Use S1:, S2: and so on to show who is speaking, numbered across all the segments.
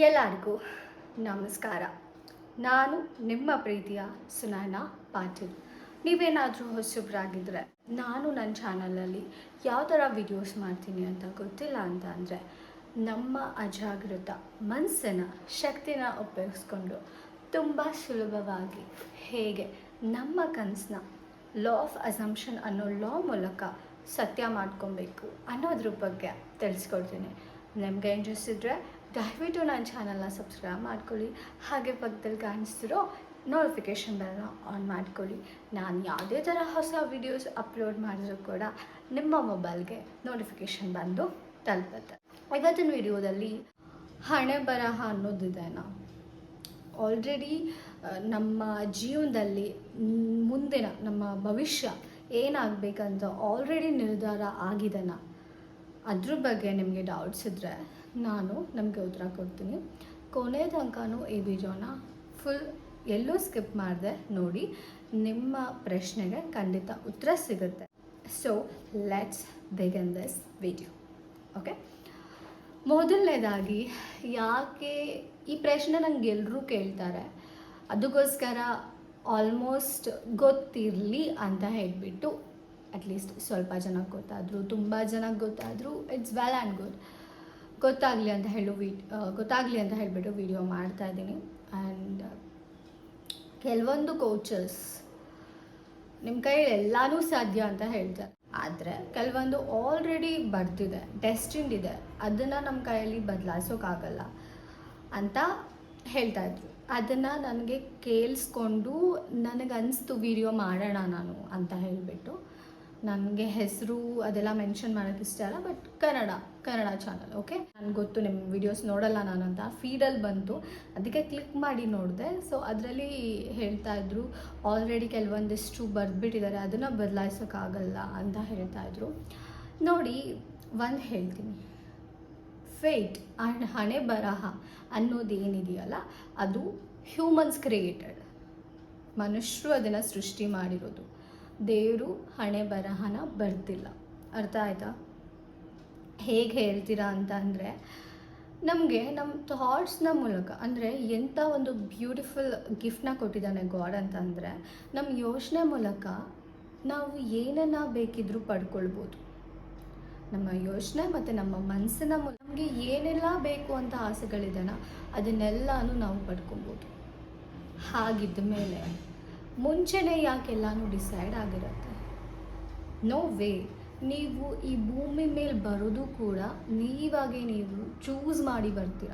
S1: ಎಲ್ಲರಿಗೂ ನಮಸ್ಕಾರ. ನಾನು ನಿಮ್ಮ ಪ್ರೀತಿಯ ಸುನೈನಾ ಪಾಟೀಲ್. ನೀವೇನಾದರೂ ಹೊಸಬ್ರಾಗಿದ್ದರೆ ನಾನು ನನ್ನ ಚಾನಲಲ್ಲಿ ಯಾವ ಥರ ವಿಡಿಯೋಸ್ ಮಾಡ್ತೀನಿ ಅಂತ ಗೊತ್ತಿಲ್ಲ ಅಂತ ಅಂದರೆ, ನಮ್ಮ ಅಜಾಗೃತ ಮನಸ್ಸಿನ ಶಕ್ತಿನ ಉಪಯೋಗಿಸ್ಕೊಂಡು ತುಂಬ ಸುಲಭವಾಗಿ ಹೇಗೆ ನಮ್ಮ ಕನಸನ್ನ ಲಾ ಆಫ್ ಅಸಂಪ್ಷನ್ ಅನ್ನೋ ಲಾ ಮೂಲಕ ಸತ್ಯ ಮಾಡ್ಕೊಬೇಕು ಅನ್ನೋದ್ರ ಬಗ್ಗೆ ತಿಳಿಸ್ಕೊಡ್ತೀನಿ. ನಿಮಗೆ ಇಂಟ್ರೆಸ್ಟ್ ಇದ್ದರೆ ದಯವಿಟ್ಟು ನನ್ನ ಚಾನಲ್ನ ಸಬ್ಸ್ಕ್ರೈಬ್ ಮಾಡ್ಕೊಳ್ಳಿ. ಹಾಗೆ ಪಕ್ಕದಲ್ಲಿ ಕಾಣಿಸ್ತಿರೋ ನೋಟಿಫಿಕೇಷನ್ ಬೆಲ್ನ ಆನ್ ಮಾಡ್ಕೊಳ್ಳಿ. ನಾನು ಯಾವುದೇ ಥರ ಹೊಸ ವೀಡಿಯೋಸ್ ಅಪ್ಲೋಡ್ ಮಾಡಿದ್ರು ಕೂಡ ನಿಮ್ಮ ಮೊಬೈಲ್ಗೆ ನೋಟಿಫಿಕೇಷನ್ ಬಂದು ತಲುಪುತ್ತೆ. ಇವತ್ತಿನ ವಿಡಿಯೋದಲ್ಲಿ ಹಣೆ ಬರಹ ಅನ್ನೋದಿದೆನಾ, ಆಲ್ರೆಡಿ ನಮ್ಮ ಜೀವನದಲ್ಲಿ ಮುಂದಿನ ನಮ್ಮ ಭವಿಷ್ಯ ಏನಾಗಬೇಕಂತ ಆಲ್ರೆಡಿ ನಿರ್ಧಾರ ಆಗಿದೆನಾ, ಅದ್ರ ಬಗ್ಗೆ ನಿಮಗೆ ಡೌಟ್ಸ್ ಇದ್ದರೆ ನಾನು ನಮಗೆ ಉತ್ತರ ಕೊಡ್ತೀನಿ. ಕೊನೆ ತನಕನೂ ಈ ವಿಡಿಯೋನ ಫುಲ್ ಎಲ್ಲೂ ಸ್ಕಿಪ್ ಮಾಡದೆ ನೋಡಿ. ನಿಮ್ಮ ಪ್ರಶ್ನೆಗೆ ಖಂಡಿತ ಉತ್ತರ ಸಿಗುತ್ತೆ. So let's begin this video. Okay, ಮೊದಲನೇದಾಗಿ ಯಾಕೆ ಈ ಪ್ರಶ್ನೆ ನಂಗೆ ಎಲ್ಲರೂ ಕೇಳ್ತಾರೆ, ಅದಕ್ಕೋಸ್ಕರ ಆಲ್ಮೋಸ್ಟ್ ಗೊತ್ತಿರಲಿ ಅಂತ ಹೇಳಿಬಿಟ್ಟು ಅಟ್ಲೀಸ್ಟ್ ಸ್ವಲ್ಪ ಜನಕ್ಕೆ ಗೊತ್ತಾದರೂ ತುಂಬ ಜನಕ್ಕೆ ಗೊತ್ತಾದರೂ ಇಟ್ಸ್ ವೆಲ್ ಆ್ಯಂಡ್ ಗುಡ್. ಗೊತ್ತಾಗಲಿ ಅಂತ ಹೇಳಿಬಿಟ್ಟು ವಿಡಿಯೋ ಮಾಡ್ತಾಯಿದ್ದೀನಿ. ಆ್ಯಂಡ್ ಕೆಲವೊಂದು ಕೋಚಸ್ ನಿಮ್ಮ ಕೈಯಲ್ಲಿ ಎಲ್ಲನೂ ಸಾಧ್ಯ ಅಂತ ಹೇಳ್ತಾರೆ, ಆದರೆ ಕೆಲವೊಂದು ಆಲ್ರೆಡಿ ಬರ್ತಿದೆ, ಡೆಸ್ಟಿನ್ಡ್ ಇದೆ, ಅದನ್ನು ನಮ್ಮ ಕೈಯಲ್ಲಿ ಬದಲಾಯಿಸೋಕ್ಕಾಗಲ್ಲ ಅಂತ ಹೇಳ್ತಾಯಿದ್ರು. ಅದನ್ನು ನನಗೆ ಕೇಳಿಸ್ಕೊಂಡು ನನಗನ್ನಿಸ್ತು ವಿಡಿಯೋ ಮಾಡೋಣ ನಾನು ಅಂತ ಹೇಳಿಬಿಟ್ಟು. ನನಗೆ ಹೆಸರು ಅದೆಲ್ಲ ಮೆನ್ಷನ್ ಮಾಡೋಕ್ಕೆ ಇಷ್ಟ ಅಲ್ಲ, ಬಟ್ ಕನ್ನಡ ಚಾನಲ್. ಓಕೆ, ನನಗೆ ಗೊತ್ತು ನಿಮ್ಮ ವಿಡಿಯೋಸ್ ನೋಡಲ್ಲ ನಾನು ಅಂತ ಫೀಡಲ್ಲಿ ಬಂತು, ಅದಕ್ಕೆ ಕ್ಲಿಕ್ ಮಾಡಿ ನೋಡಿದೆ. ಸೊ ಅದರಲ್ಲಿ ಹೇಳ್ತಾಯಿದ್ರು ಆಲ್ರೆಡಿ ಕೆಲವೊಂದಿಷ್ಟು ಬರೆದ್ಬಿಟ್ಟಿದ್ದಾರೆ, ಅದನ್ನು ಬದಲಾಯಿಸೋಕ್ಕಾಗಲ್ಲ ಅಂತ ಹೇಳ್ತಾಯಿದ್ರು. ನೋಡಿ, ಒಂದು ಹೇಳ್ತೀನಿ, ಫೇಟ್ ಹಣೆ ಬರಹ ಅನ್ನೋದೇನಿದೆಯಲ್ಲ ಅದು ಹ್ಯೂಮನ್ಸ್ ಕ್ರಿಯೇಟೆಡ್. ಮನುಷ್ಯರು ಅದನ್ನು ಸೃಷ್ಟಿ ಮಾಡಿರೋದು. ದೇವರು ಹಣೆ ಬರಹನ ಬರ್ತಿಲ್ಲ. ಅರ್ಥ ಆಯ್ತಾ? ಹೇಗೆ ಹೇಳ್ತೀರಾ ಅಂತ ಅಂದರೆ, ನಮಗೆ ನಮ್ಮ ಥಾಟ್ಸ್ನ ಮೂಲಕ, ಅಂದರೆ ಎಂಥ ಒಂದು ಬ್ಯೂಟಿಫುಲ್ ಗಿಫ್ಟ್ನ ಕೊಟ್ಟಿದ್ದಾನೆ ಗಾಡ್ ಅಂತಂದರೆ, ನಮ್ಮ ಯೋಚನೆ ಮೂಲಕ ನಾವು ಏನನ್ನು ಬೇಕಿದ್ರೂ ಪಡ್ಕೊಳ್ಬೋದು. ನಮ್ಮ ಯೋಚನೆ ಮತ್ತು ನಮ್ಮ ಮನಸ್ಸಿನ ಮೂಲಕ ನಮಗೆ ಏನೆಲ್ಲ ಬೇಕು ಅಂತ ಆಸೆಗಳಿದೆನ ಅದನ್ನೆಲ್ಲನೂ ನಾವು ಪಡ್ಕೊಬೋದು. ಹಾಗಿದ್ದ ಮೇಲೆ ಮುಂಚೆನೇ ಯಾಕೆಲ್ಲನೂ ಡಿಸೈಡ್ ಆಗಿರುತ್ತೆ? No way. ನೀವು ಈ ಭೂಮಿ ಮೇಲೆ ಬರೋದು ಕೂಡ ನೀವಾಗೆ ನೀವು ಚೂಸ್ ಮಾಡಿ ಬರ್ತೀರ.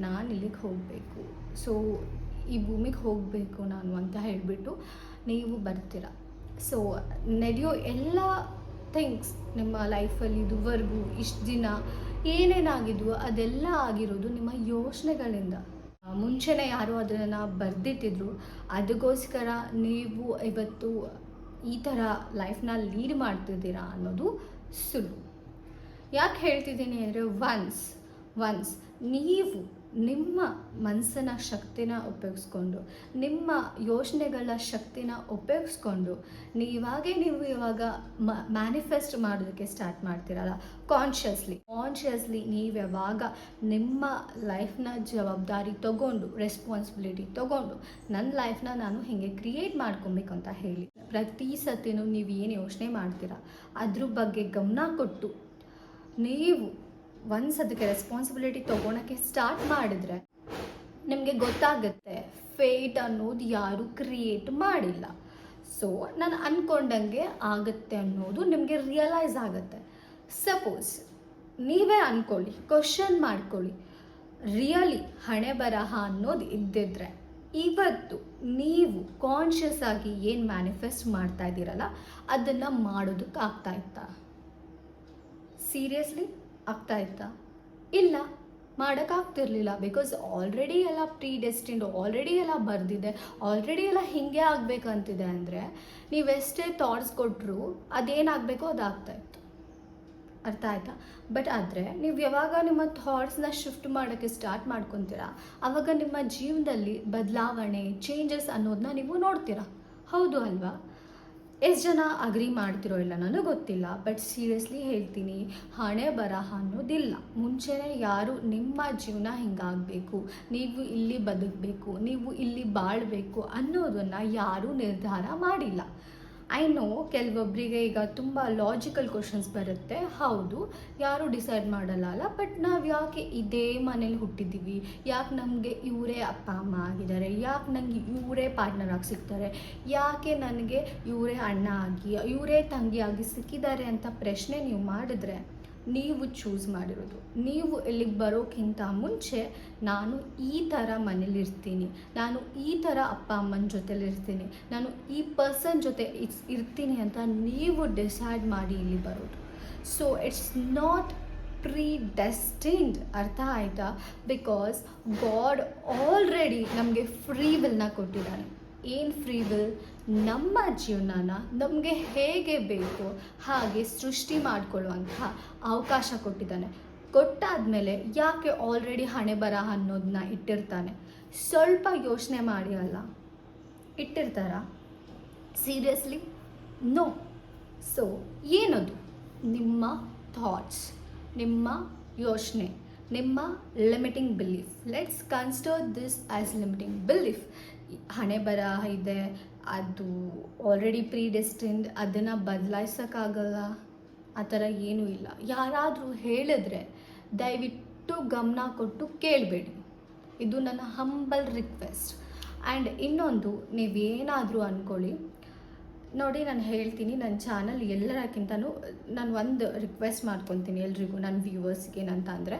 S1: ನಾನು ಇಲ್ಲಿಗೆ ಹೋಗಬೇಕು, ಸೊ ಈ ಭೂಮಿಗೆ ಹೋಗಬೇಕು ನಾನು ಅಂತ ಹೇಳಿಬಿಟ್ಟು ನೀವು ಬರ್ತೀರ. ಸೊ ನಡೆಯೋ ಎಲ್ಲ ಥಿಂಗ್ಸ್ ನಿಮ್ಮ ಲೈಫಲ್ಲಿ ಇದುವರೆಗೂ ಇಷ್ಟು ದಿನ ಏನೇನಾಗಿದ್ವು ಅದೆಲ್ಲ ಆಗಿರೋದು ನಿಮ್ಮ ಯೋಚನೆಗಳಿಂದ. ಮುಂಚೆನೇ ಯಾರೋ ಅದನ್ನು ಬರೆದಿಟ್ಟಿದ್ರು, ಅದಕ್ಕೋಸ್ಕರ ನೀವು ಇವತ್ತು ಈ ಥರ ಲೈಫ್ನ ಲೀಡ್ ಮಾಡ್ತಿದ್ದೀರಾ ಅನ್ನೋದು ಸುಳ್ಳು. ಯಾಕೆ ಹೇಳ್ತಿದ್ದೀನಿ ಅಂದರೆ, ಒನ್ಸ್ ನೀವು ನಿಮ್ಮ ಮನಸ್ಸಿನ ಶಕ್ತಿನ ಉಪಯೋಗಿಸ್ಕೊಂಡು, ನಿಮ್ಮ ಯೋಚನೆಗಳ ಶಕ್ತಿನ ಉಪಯೋಗಿಸ್ಕೊಂಡು ನೀವು ಇವಾಗ ಮ್ಯಾನಿಫೆಸ್ಟ್ ಮಾಡೋದಕ್ಕೆ ಸ್ಟಾರ್ಟ್ ಮಾಡ್ತೀರಲ್ಲ, ಕಾನ್ಷಿಯಸ್ಲಿ ನೀವು ಯಾವಾಗ ನಿಮ್ಮ ಲೈಫ್ನ ಜವಾಬ್ದಾರಿ ತೊಗೊಂಡು, ರೆಸ್ಪಾನ್ಸಿಬಿಲಿಟಿ ತೊಗೊಂಡು, ನನ್ನ ಲೈಫ್ನ ನಾನು ಹೀಗೆ ಕ್ರಿಯೇಟ್ ಮಾಡ್ಕೊಬೇಕು ಅಂತ ಹೇಳಿ ಪ್ರತಿ ಸತಿನೂ ನೀವು ಏನು ಯೋಚನೆ ಮಾಡ್ತೀರಾ ಅದ್ರ ಬಗ್ಗೆ ಗಮನ ಕೊಟ್ಟು ನೀವು ಅದಕ್ಕೆ ರೆಸ್ಪಾನ್ಸಿಬಿಲಿಟಿ ತೊಗೊಳಕ್ಕೆ ಸ್ಟಾರ್ಟ್ ಮಾಡಿದ್ರೆ ನಿಮಗೆ ಗೊತ್ತಾಗುತ್ತೆ ಫೇಟ್ ಅನ್ನೋದು ಯಾರು ಕ್ರಿಯೇಟ್ ಮಾಡಿಲ್ಲ. ಸೊ ನಾನು ಅಂದ್ಕೊಂಡಂಗೆ ಆಗುತ್ತೆ ಅನ್ನೋದು ನಿಮಗೆ ರಿಯಲೈಸ್ ಆಗುತ್ತೆ. ಸಪೋಸ್ ನೀವೇ ಅಂದ್ಕೊಳ್ಳಿ, ಕ್ವಶನ್ ಮಾಡ್ಕೊಳ್ಳಿ, ರಿಯಲಿ ಹಣೆ ಬರಹ ಅನ್ನೋದು ಇದ್ದಿದ್ರೆ ಇವತ್ತು ನೀವು ಕಾನ್ಷಿಯಸ್ ಆಗಿ ಏನು ಮ್ಯಾನಿಫೆಸ್ಟ್ ಮಾಡ್ತಾ ಇದ್ದೀರಲ್ಲ ಅದನ್ನು ಮಾಡೋದಕ್ಕೆ ಆಗ್ತಾ ಇತ್ತಾ? ಸೀರಿಯಸ್ಲಿ ಆಗ್ತಾ ಇತ್ತಾ? ಇಲ್ಲ, ಮಾಡೋಕ್ಕಾಗ್ತಿರ್ಲಿಲ್ಲ. ಬಿಕಾಸ್ ಆಲ್ರೆಡಿ ಎಲ್ಲ ಪ್ರೀಡೆಸ್ಟಿನ್ಡ್, ಆಲ್ರೆಡಿ ಎಲ್ಲ ಬರೆದಿದೆ, ಆಲ್ರೆಡಿ ಎಲ್ಲ ಹೀಗೆ ಆಗಬೇಕಂತಿದೆ. ಅಂದರೆ ನೀವೆಷ್ಟೇ ಥಾಟ್ಸ್ ಕೊಟ್ಟರು ಅದೇನಾಗಬೇಕೋ ಅದಾಗ್ತಾಯಿತ್ತು. ಅರ್ಥ ಆಯ್ತಾ? ಬಟ್ ಆದರೆ ನೀವು ಯಾವಾಗ ನಿಮ್ಮ ಥಾಟ್ಸ್ನ ಶಿಫ್ಟ್ ಮಾಡೋಕ್ಕೆ ಸ್ಟಾರ್ಟ್ ಮಾಡ್ಕೊತೀರಾ ಆವಾಗ ನಿಮ್ಮ ಜೀವನದಲ್ಲಿ ಬದಲಾವಣೆ, ಚೇಂಜಸ್ ಅನ್ನೋದನ್ನ ನೀವು ನೋಡ್ತೀರಾ. ಹೌದು ಅಲ್ವಾ? ಎಷ್ಟು ಜನ ಅಗ್ರಿ ಮಾಡ್ತಿರೋ ಇಲ್ಲ ನನಗೆ ಗೊತ್ತಿಲ್ಲ, ಬಟ್ ಸೀರಿಯಸ್ಲಿ ಹೇಳ್ತೀನಿ, ಹಣೆ ಬರಹ ಅನ್ನೋದಿಲ್ಲ. ಮುಂಚೆನೇ ಯಾರು ನಿಮ್ಮ ಜೀವನ ಹಿಂಗಾಗಬೇಕು, ನೀವು ಇಲ್ಲಿ ಬದುಕಬೇಕು, ನೀವು ಇಲ್ಲಿ ಬಾಳಬೇಕು ಅನ್ನೋದನ್ನು ಯಾರೂ ನಿರ್ಧಾರ ಮಾಡಿಲ್ಲ. ಐ ನೋ ಕೆಲವೊಬ್ಬರಿಗೆ ಈಗ ತುಂಬ ಲಾಜಿಕಲ್ ಕ್ವಶನ್ಸ್ ಬರುತ್ತೆ, ಹೌದು ಯಾರೂ ಡಿಸೈಡ್ ಮಾಡಲ್ಲ ಅಲ್ಲ, ಬಟ್ ನಾವು ಯಾಕೆ ಇದೇ ಮನೇಲಿ ಹುಟ್ಟಿದ್ದೀವಿ, ಯಾಕೆ ನಮಗೆ ಇವರೇ ಅಪ್ಪ ಅಮ್ಮ ಆಗಿದ್ದಾರೆ, ಯಾಕೆ ನನಗೆ ಇವರೇ ಪಾರ್ಟ್ನರ್ ಆಗಿ ಸಿಗ್ತಾರೆ, ಯಾಕೆ ನನಗೆ ಇವರೇ ಅಣ್ಣ ಆಗಿ ಇವರೇ ತಂಗಿ ಆಗಿ ಸಿಕ್ಕಿದ್ದಾರೆ ಅಂತ ಪ್ರಶ್ನೆ ನೀವು ಮಾಡಿದ್ರೆ, ನೀವು ಚೂಸ್ ಮಾಡಿರೋದು. ನೀವು ಇಲ್ಲಿಗೆ ಬರೋಕ್ಕಿಂತ ಮುಂಚೆ ನಾನು ಈ ಥರ ಮನೇಲಿರ್ತೀನಿ, ನಾನು ಈ ಥರ ಅಪ್ಪ ಅಮ್ಮನ ಜೊತೆಲಿರ್ತೀನಿ, ನಾನು ಈ ಪರ್ಸನ್ ಜೊತೆ ಇರ್ತೀನಿ ಅಂತ ನೀವು ಡಿಸೈಡ್ ಮಾಡಿ ಇಲ್ಲಿ ಬರೋದು. ಸೊ ಇಟ್ಸ್ ನಾಟ್ ಪ್ರೀ ಡೆಸ್ಟಿನ್ಡ್, ಅರ್ಥ ಆಯಿತಾ? ಬಿಕಾಸ್ ಗಾಡ್ ಆಲ್ರೆಡಿ ನಮಗೆ ಫ್ರೀ ವಿಲ್ನ ಕೊಟ್ಟಿದ್ದಾನೆ. ಏನು ಫ್ರೀ ವಿಲ್? ನಮ್ಮ ಜೀವನನ ನಮಗೆ ಹೇಗೆ ಬೇಕು ಹಾಗೆ ಸೃಷ್ಟಿ ಮಾಡಿಕೊಳ್ಳುವಂಥ ಅವಕಾಶ ಕೊಟ್ಟಿದ್ದಾನೆ. ಕೊಟ್ಟಾದಮೇಲೆ ಯಾಕೆ ಆಲ್ರೆಡಿ ಹಣೆ ಬರಹ ಅನ್ನೋದನ್ನ ಇಟ್ಟಿರ್ತಾನೆ? ಸ್ವಲ್ಪ ಯೋಚನೆ ಮಾಡಿ ಅಲ್ಲ ಇಟ್ಟಿರ್ತಾರ? Seriously no. ಸೊ ಏನದು? ನಿಮ್ಮ ಥಾಟ್ಸ್, ನಿಮ್ಮ ಯೋಚನೆ, ನಿಮ್ಮ limiting belief. Let's consider this as limiting belief. ಹಣೆ ಬರಹ ಇದೆ, ಅದು ಆಲ್ರೆಡಿ ಪ್ರೀ ಡೆಸ್ಟಿನ್ಡ್, ಅದನ್ನು ಬದಲಾಯಿಸೋಕ್ಕಾಗಲ್ಲ, ಆ ಥರ ಏನೂ ಇಲ್ಲ. ಯಾರಾದರೂ ಹೇಳಿದ್ರೆ ದಯವಿಟ್ಟು ಗಮನ ಕೊಟ್ಟು ಕೇಳಬೇಡಿ. ಇದು ನನ್ನ ಹಂಬಲ್ ರಿಕ್ವೆಸ್ಟ್. ಆ್ಯಂಡ್ ಇನ್ನೊಂದು, ನೀವೇನಾದರೂ ಅಂದ್ಕೊಳ್ಳಿ ನೋಡಿ, ನಾನು ಹೇಳ್ತೀನಿ, ನನ್ನ ಚಾನಲ್ ಎಲ್ಲರಕ್ಕಿಂತನೂ ನಾನು ಒಂದು ರಿಕ್ವೆಸ್ಟ್ ಮಾಡ್ಕೊತೀನಿ ಎಲ್ರಿಗೂ, ನನ್ನ ವ್ಯೂವರ್ಸ್ಗೆ ಏನಂತ ಅಂದರೆ,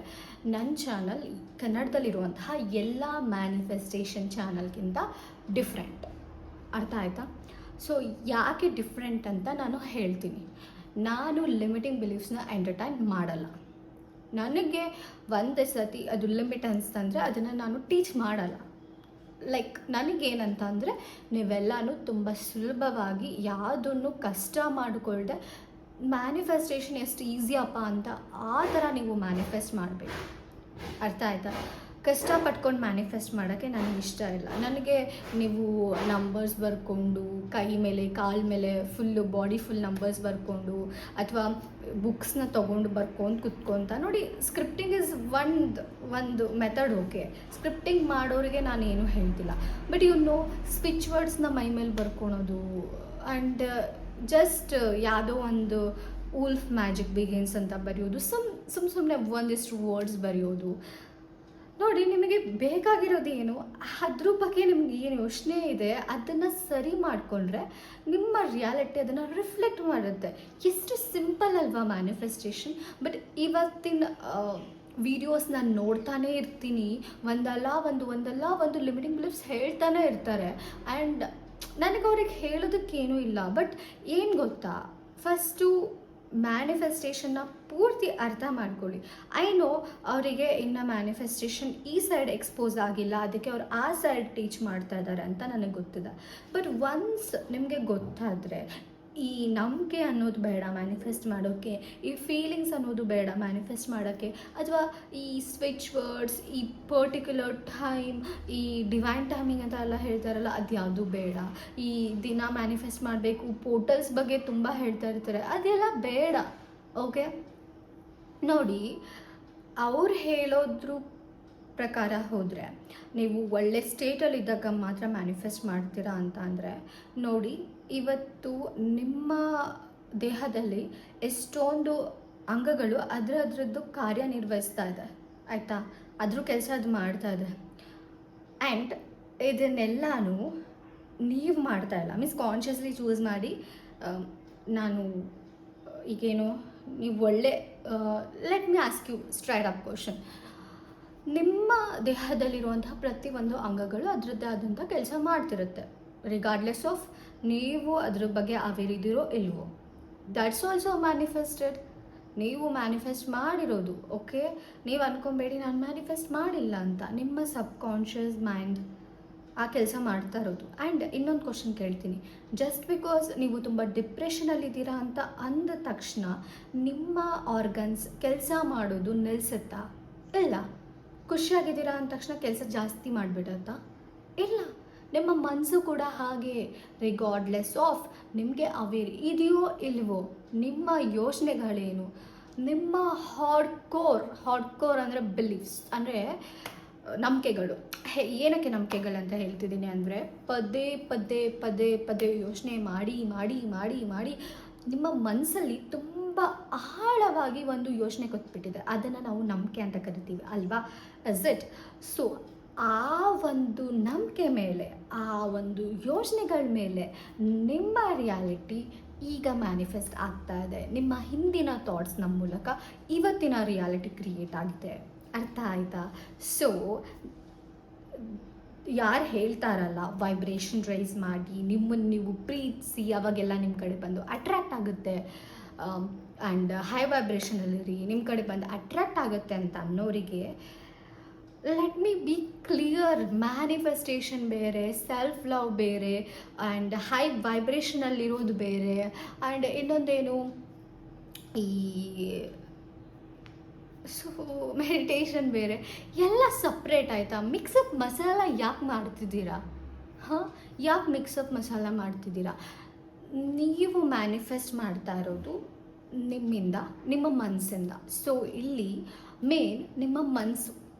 S1: ನನ್ನ ಚಾನಲ್ ಕನ್ನಡದಲ್ಲಿರುವಂತಹ ಎಲ್ಲ ಮ್ಯಾನಿಫೆಸ್ಟೇಷನ್ ಚಾನಲ್ಗಿಂತ ಡಿಫ್ರೆಂಟ್. ಅರ್ಥ ಆಯಿತಾ? ಸೊ ಯಾಕೆ ಡಿಫ್ರೆಂಟ್ ಅಂತ ನಾನು ಹೇಳ್ತೀನಿ. ನಾನು ಲಿಮಿಟಿಂಗ್ ಬಿಲೀಫ್ಸ್ನ ಎಂಟರ್ಟೈನ್ ಮಾಡಲ್ಲ. ನನಗೆ ಒಂದು ಸತಿ ಅದು ಲಿಮಿಟ್ ಅನಿಸ್ತಂದರೆ ಅದನ್ನು ನಾನು ಟೀಚ್ ಮಾಡಲ್ಲ. ಲೈಕ್ ನನಗೇನಂತ ಅಂದರೆ, ನೀವೆಲ್ಲನೂ ತುಂಬ ಸುಲಭವಾಗಿ ಯಾವುದನ್ನು ಕಷ್ಟ ಮಾಡಿಕೊಳ್ಳದೆ ಮ್ಯಾನಿಫೆಸ್ಟೇಷನ್ ಎಷ್ಟು ಈಸಿಯಪ್ಪ ಅಂತ ಆ ಥರ ನೀವು ಮ್ಯಾನಿಫೆಸ್ಟ್ ಮಾಡಬೇಕು. ಅರ್ಥ ಆಯಿತಾ? ಕಷ್ಟಪಟ್ಕೊಂಡು ಮ್ಯಾನಿಫೆಸ್ಟ್ ಮಾಡೋಕ್ಕೆ ನನಗೆ ಇಷ್ಟ ಇಲ್ಲ. ನನಗೆ ನೀವು ನಂಬರ್ಸ್ ಬರ್ಕೊಂಡು ಕೈ ಮೇಲೆ ಕಾಲ ಮೇಲೆ ಫುಲ್ಲು ಬಾಡಿ ಫುಲ್ ನಂಬರ್ಸ್ ಬರ್ಕೊಂಡು ಅಥವಾ ಬುಕ್ಸ್ನ ತೊಗೊಂಡು ಬರ್ಕೊಂಡು ಕುತ್ಕೊತ ನೋಡಿ, ಸ್ಕ್ರಿಪ್ಟಿಂಗ್ ಇಸ್ ಒಂದು ಮೆಥಡ್. ಓಕೆ, ಸ್ಕ್ರಿಪ್ಟಿಂಗ್ ಮಾಡೋರಿಗೆ ನಾನು ಏನೂ ಹೇಳ್ತಿಲ್ಲ, ಬಟ್ ಸ್ವಿಚ್ ವರ್ಡ್ಸ್ನ ಮೈ ಮೇಲೆ ಬರ್ಕೊಳೋದು ಆ್ಯಂಡ್ ಜಸ್ಟ್ ಯಾವುದೋ ಒಂದು ವೂಲ್ಫ್ ಮ್ಯಾಜಿಕ್ ಬಿಗಿನ್ಸ್ ಅಂತ ಬರೆಯೋದು, ಸುಮ್ಮನೆ ಒಂದಿಷ್ಟು ವರ್ಡ್ಸ್ ಬರೆಯೋದು ನೋಡಿ. ನಿಮಗೆ ಬೇಕಾಗಿರೋದು ಏನು, ಅದ್ರ ಬಗ್ಗೆ ನಿಮ್ಗೆ ಏನು ಯೋಚನೆ ಇದೆ ಅದನ್ನು ಸರಿ ಮಾಡಿಕೊಂಡ್ರೆ ನಿಮ್ಮ ರಿಯಾಲಿಟಿ ಅದನ್ನು ರಿಫ್ಲೆಕ್ಟ್ ಮಾಡುತ್ತೆ. ಎಷ್ಟು ಸಿಂಪಲ್ ಅಲ್ವಾ ಮ್ಯಾನಿಫೆಸ್ಟೇಷನ್? ಬಟ್ ಇವತ್ತಿನ ವೀಡಿಯೋಸ್ ನಾನು ನೋಡ್ತಾನೇ ಇರ್ತೀನಿ, ಒಂದಲ್ಲ ಒಂದು ಲಿಮಿಟಿಂಗ್ ಬಿಲೀಫ್ಸ್ ಹೇಳ್ತಾನೆ ಇರ್ತಾರೆ. ಆ್ಯಂಡ್ ನನಗೆ ಅವ್ರಿಗೆ ಹೇಳೋದಕ್ಕೇನೂ ಇಲ್ಲ. ಬಟ್ ಏನು ಗೊತ್ತಾ, ಫಸ್ಟು ಮ್ಯಾನಿಫೆಸ್ಟೇಷನ್ನ ಪೂರ್ತಿ ಅರ್ಥ ಮಾಡ್ಕೊಳ್ಳಿ. ಐ ನೋ ಅವರಿಗೆ ಇನ್ನು ಮ್ಯಾನಿಫೆಸ್ಟೇಷನ್ ಈ ಸೈಡ್ ಎಕ್ಸ್ಪೋಸ್ ಆಗಿಲ್ಲ, ಅದಕ್ಕೆ ಅವ್ರು ಆ ಸೈಡ್ ಟೀಚ್ ಮಾಡ್ತಾ ಇದ್ದಾರೆ ಅಂತ ನನಗೆ ಗೊತ್ತಿದೆ. ಬಟ್ ಒನ್ಸ್ ನಿಮಗೆ ಗೊತ್ತಾದರೆ ಈ ನಂಬಿಕೆ ಅನ್ನೋದು ಬೇಡ ಮ್ಯಾನಿಫೆಸ್ಟ್ ಮಾಡೋಕ್ಕೆ, ಈ ಫೀಲಿಂಗ್ಸ್ ಅನ್ನೋದು ಬೇಡ ಮ್ಯಾನಿಫೆಸ್ಟ್ ಮಾಡೋಕ್ಕೆ, ಅಥವಾ ಈ ಸ್ವಿಚ್ ವರ್ಡ್ಸ್, ಈ ಪರ್ಟಿಕ್ಯುಲರ್ ಟೈಮ್, ಈ ಡಿವೈನ್ ಟೈಮಿಂಗ್ ಅಂತ ಎಲ್ಲ ಹೇಳ್ತಾರಲ್ಲ, ಅದು ಯಾವುದು ಬೇಡ. ಈ ದಿನ ಮ್ಯಾನಿಫೆಸ್ಟ್ ಮಾಡಬೇಕು, ಪೋರ್ಟಲ್ಸ್ ಬಗ್ಗೆ ತುಂಬ ಹೇಳ್ತಾ ಇರ್ತಾರೆ, ಅದೆಲ್ಲ ಬೇಡ. ಓಕೆ ನೋಡಿ, ಅವ್ರು ಹೇಳೋದ್ರ ಪ್ರಕಾರ ಹೋದರೆ ನೀವು ಒಳ್ಳೆ ಸ್ಟೇಟಲ್ಲಿದ್ದಾಗ ಮಾತ್ರ ಮ್ಯಾನಿಫೆಸ್ಟ್ ಮಾಡ್ತೀರಾ ಅಂತ ಅಂದರೆ ನೋಡಿ, ಇವತ್ತು ನಿಮ್ಮ ದೇಹದಲ್ಲಿ ಎಷ್ಟೊಂದು ಅಂಗಗಳು ಅದರದ್ದು ಕಾರ್ಯನಿರ್ವಹಿಸ್ತಾ ಇದೆ, ಆಯಿತಾ? ಅದ್ರ ಕೆಲಸ ಅದು ಮಾಡ್ತಾ ಇದೆ. ಆ್ಯಂಡ್ ಇದನ್ನೆಲ್ಲನೂ ನೀವು ಮಾಡ್ತಾ ಇಲ್ಲ, ಮೀನ್ಸ್ ಕಾನ್ಷಿಯಸ್ಲಿ ಚೂಸ್ ಮಾಡಿ ನಾನು ಈಗೇನು ನೀವು ಒಳ್ಳೆ let me ask you straight up question. ನಿಮ್ಮ ದೇಹದಲ್ಲಿರುವಂತಹ ಪ್ರತಿಯೊಂದು ಅಂಗಗಳು ಅದರದ್ದೇ ಆದಂಥ ಕೆಲಸ ಮಾಡ್ತಿರುತ್ತೆ, ರಿಗಾರ್ಡ್ಲೆಸ್ ಆಫ್ ನೀವು ಅದ್ರ ಬಗ್ಗೆ ಅವೇರಿದಿರೋ ಇಲ್ವೋ. That's also manifested. ನೀವು ಮ್ಯಾನಿಫೆಸ್ಟ್ ಮಾಡಿರೋದು. ಓಕೆ, ನೀವು ಅಂದ್ಕೊಬೇಡಿ ನಾನು ಮ್ಯಾನಿಫೆಸ್ಟ್ ಮಾಡಿಲ್ಲ ಅಂತ. ನಿಮ್ಮ ಸಬ್ ಕಾನ್ಷಿಯಸ್ ಮೈಂಡ್ ಆ ಕೆಲಸ ಮಾಡ್ತಾ ಇರೋದು. ಆ್ಯಂಡ್ ಇನ್ನೊಂದು ಕ್ವಶನ್ ಕೇಳ್ತೀನಿ, ಜಸ್ಟ್ ಬಿಕಾಸ್ ನೀವು ತುಂಬ ಡಿಪ್ರೆಷನಲ್ಲಿದ್ದೀರಾ ಅಂತ ಅಂದ ತಕ್ಷಣ ನಿಮ್ಮ ಆರ್ಗನ್ಸ್ ಕೆಲಸ ಮಾಡೋದು ನಿಲ್ಲಿಸುತ್ತಾ? ಇಲ್ಲ. ಖುಷಿಯಾಗಿದ್ದೀರಾ ಅಂದ ತಕ್ಷಣ ಕೆಲಸ ಜಾಸ್ತಿ ಮಾಡಿಬಿಡತ್ತಾ? ಇಲ್ಲ. ನಿಮ್ಮ ಮನಸ್ಸು ಕೂಡ ಹಾಗೆ ರಿಗಾರ್ಡ್ಲೆಸ್ ಆಫ್ ನಿಮಗೆ ಅವೇರ್ ಇದೆಯೋ ಇಲ್ವೋ, ನಿಮ್ಮ ಯೋಚನೆಗಳೇನು, ನಿಮ್ಮ ಹಾರ್ಡ್ ಕೋರ್ ಅಂದರೆ ಬಿಲೀಫ್ಸ್ ಅಂದರೆ ನಂಬಿಕೆಗಳು. ಏನಕ್ಕೆ ನಂಬಿಕೆಗಳಂತ ಹೇಳ್ತಿದ್ದೀನಿ ಅಂದರೆ ಪದೇ ಪದೇ ಪದೇ ಪದೇ ಯೋಚನೆ ಮಾಡಿ ಮಾಡಿ ಮಾಡಿ ಮಾಡಿ ನಿಮ್ಮ ಮನಸ್ಸಲ್ಲಿ ತುಂಬ ಆಳವಾಗಿ ಒಂದು ಯೋಚನೆ ಕೊಟ್ಬಿಟ್ಟಿದೆ. ಅದನ್ನು ನಾವು ನಂಬಿಕೆ ಅಂತ ಕರಿತೀವಿ ಅಲ್ವಾ? Is it? ಸೊ ಆ ಒಂದು ನಂಬಿಕೆ ಮೇಲೆ, ಆ ಒಂದು ಯೋಚನೆಗಳ ಮೇಲೆ ನಿಮ್ಮ ರಿಯಾಲಿಟಿ ಈಗ ಮ್ಯಾನಿಫೆಸ್ಟ್ ಆಗ್ತಾ ಇದೆ. ನಿಮ್ಮ ಹಿಂದಿನ ಥಾಟ್ಸ್ನ ಮೂಲಕ ಇವತ್ತಿನ ರಿಯಾಲಿಟಿ ಕ್ರಿಯೇಟ್ ಆಗಿದೆ. ಅರ್ಥ ಆಯ್ತಾ? ಸೊ ಯಾರು ಹೇಳ್ತಾರಲ್ಲ ವೈಬ್ರೇಷನ್ ರೈಸ್ ಮಾಡಿ ನಿಮ್ಮನ್ನು ನೀವು ಪ್ರೀತಿಸಿ ಅವಾಗೆಲ್ಲ ನಿಮ್ಮ ಕಡೆ ಬಂದು ಅಟ್ರ್ಯಾಕ್ಟ್ ಆಗುತ್ತೆ, ಆ್ಯಂಡ್ ಹೈ ವೈಬ್ರೇಷನಲ್ಲಿರಿ ನಿಮ್ಮ ಕಡೆ ಬಂದು ಅಟ್ರ್ಯಾಕ್ಟ್ ಆಗುತ್ತೆ ಅಂತ ಅನ್ನೋರಿಗೆ let me be clear, manifestation ಬೇರೆ, ಸೆಲ್ಫ್ ಲವ್ ಬೇರೆ, ಆ್ಯಂಡ್ ಹೈ ವೈಬ್ರೇಷನಲ್ಲಿರೋದು ಬೇರೆ, ಆ್ಯಂಡ್ ಇನ್ನೊಂದೇನು ಈ ಸೊ ಮೆಡಿಟೇಷನ್ ಬೇರೆ, ಎಲ್ಲ ಸಪ್ರೇಟ್ ಆಯಿತಾ? ಮಿಕ್ಸಪ್ ಮಸಾಲ ಯಾಕೆ ಮಾಡ್ತಿದ್ದೀರಾ? ಯಾಕೆ ಮಿಕ್ಸಪ್ ಮಸಾಲ ಮಾಡ್ತಿದ್ದೀರಾ? ನೀವು ಮ್ಯಾನಿಫೆಸ್ಟ್ ಮಾಡ್ತಾ ಇರೋದು ನಿಮ್ಮಿಂದ, ನಿಮ್ಮ ಮನಸ್ಸಿಂದ. ಸೊ ಇಲ್ಲಿ ಮೇನ್ ನಿಮ್ಮ ಮನಸ್ಸು,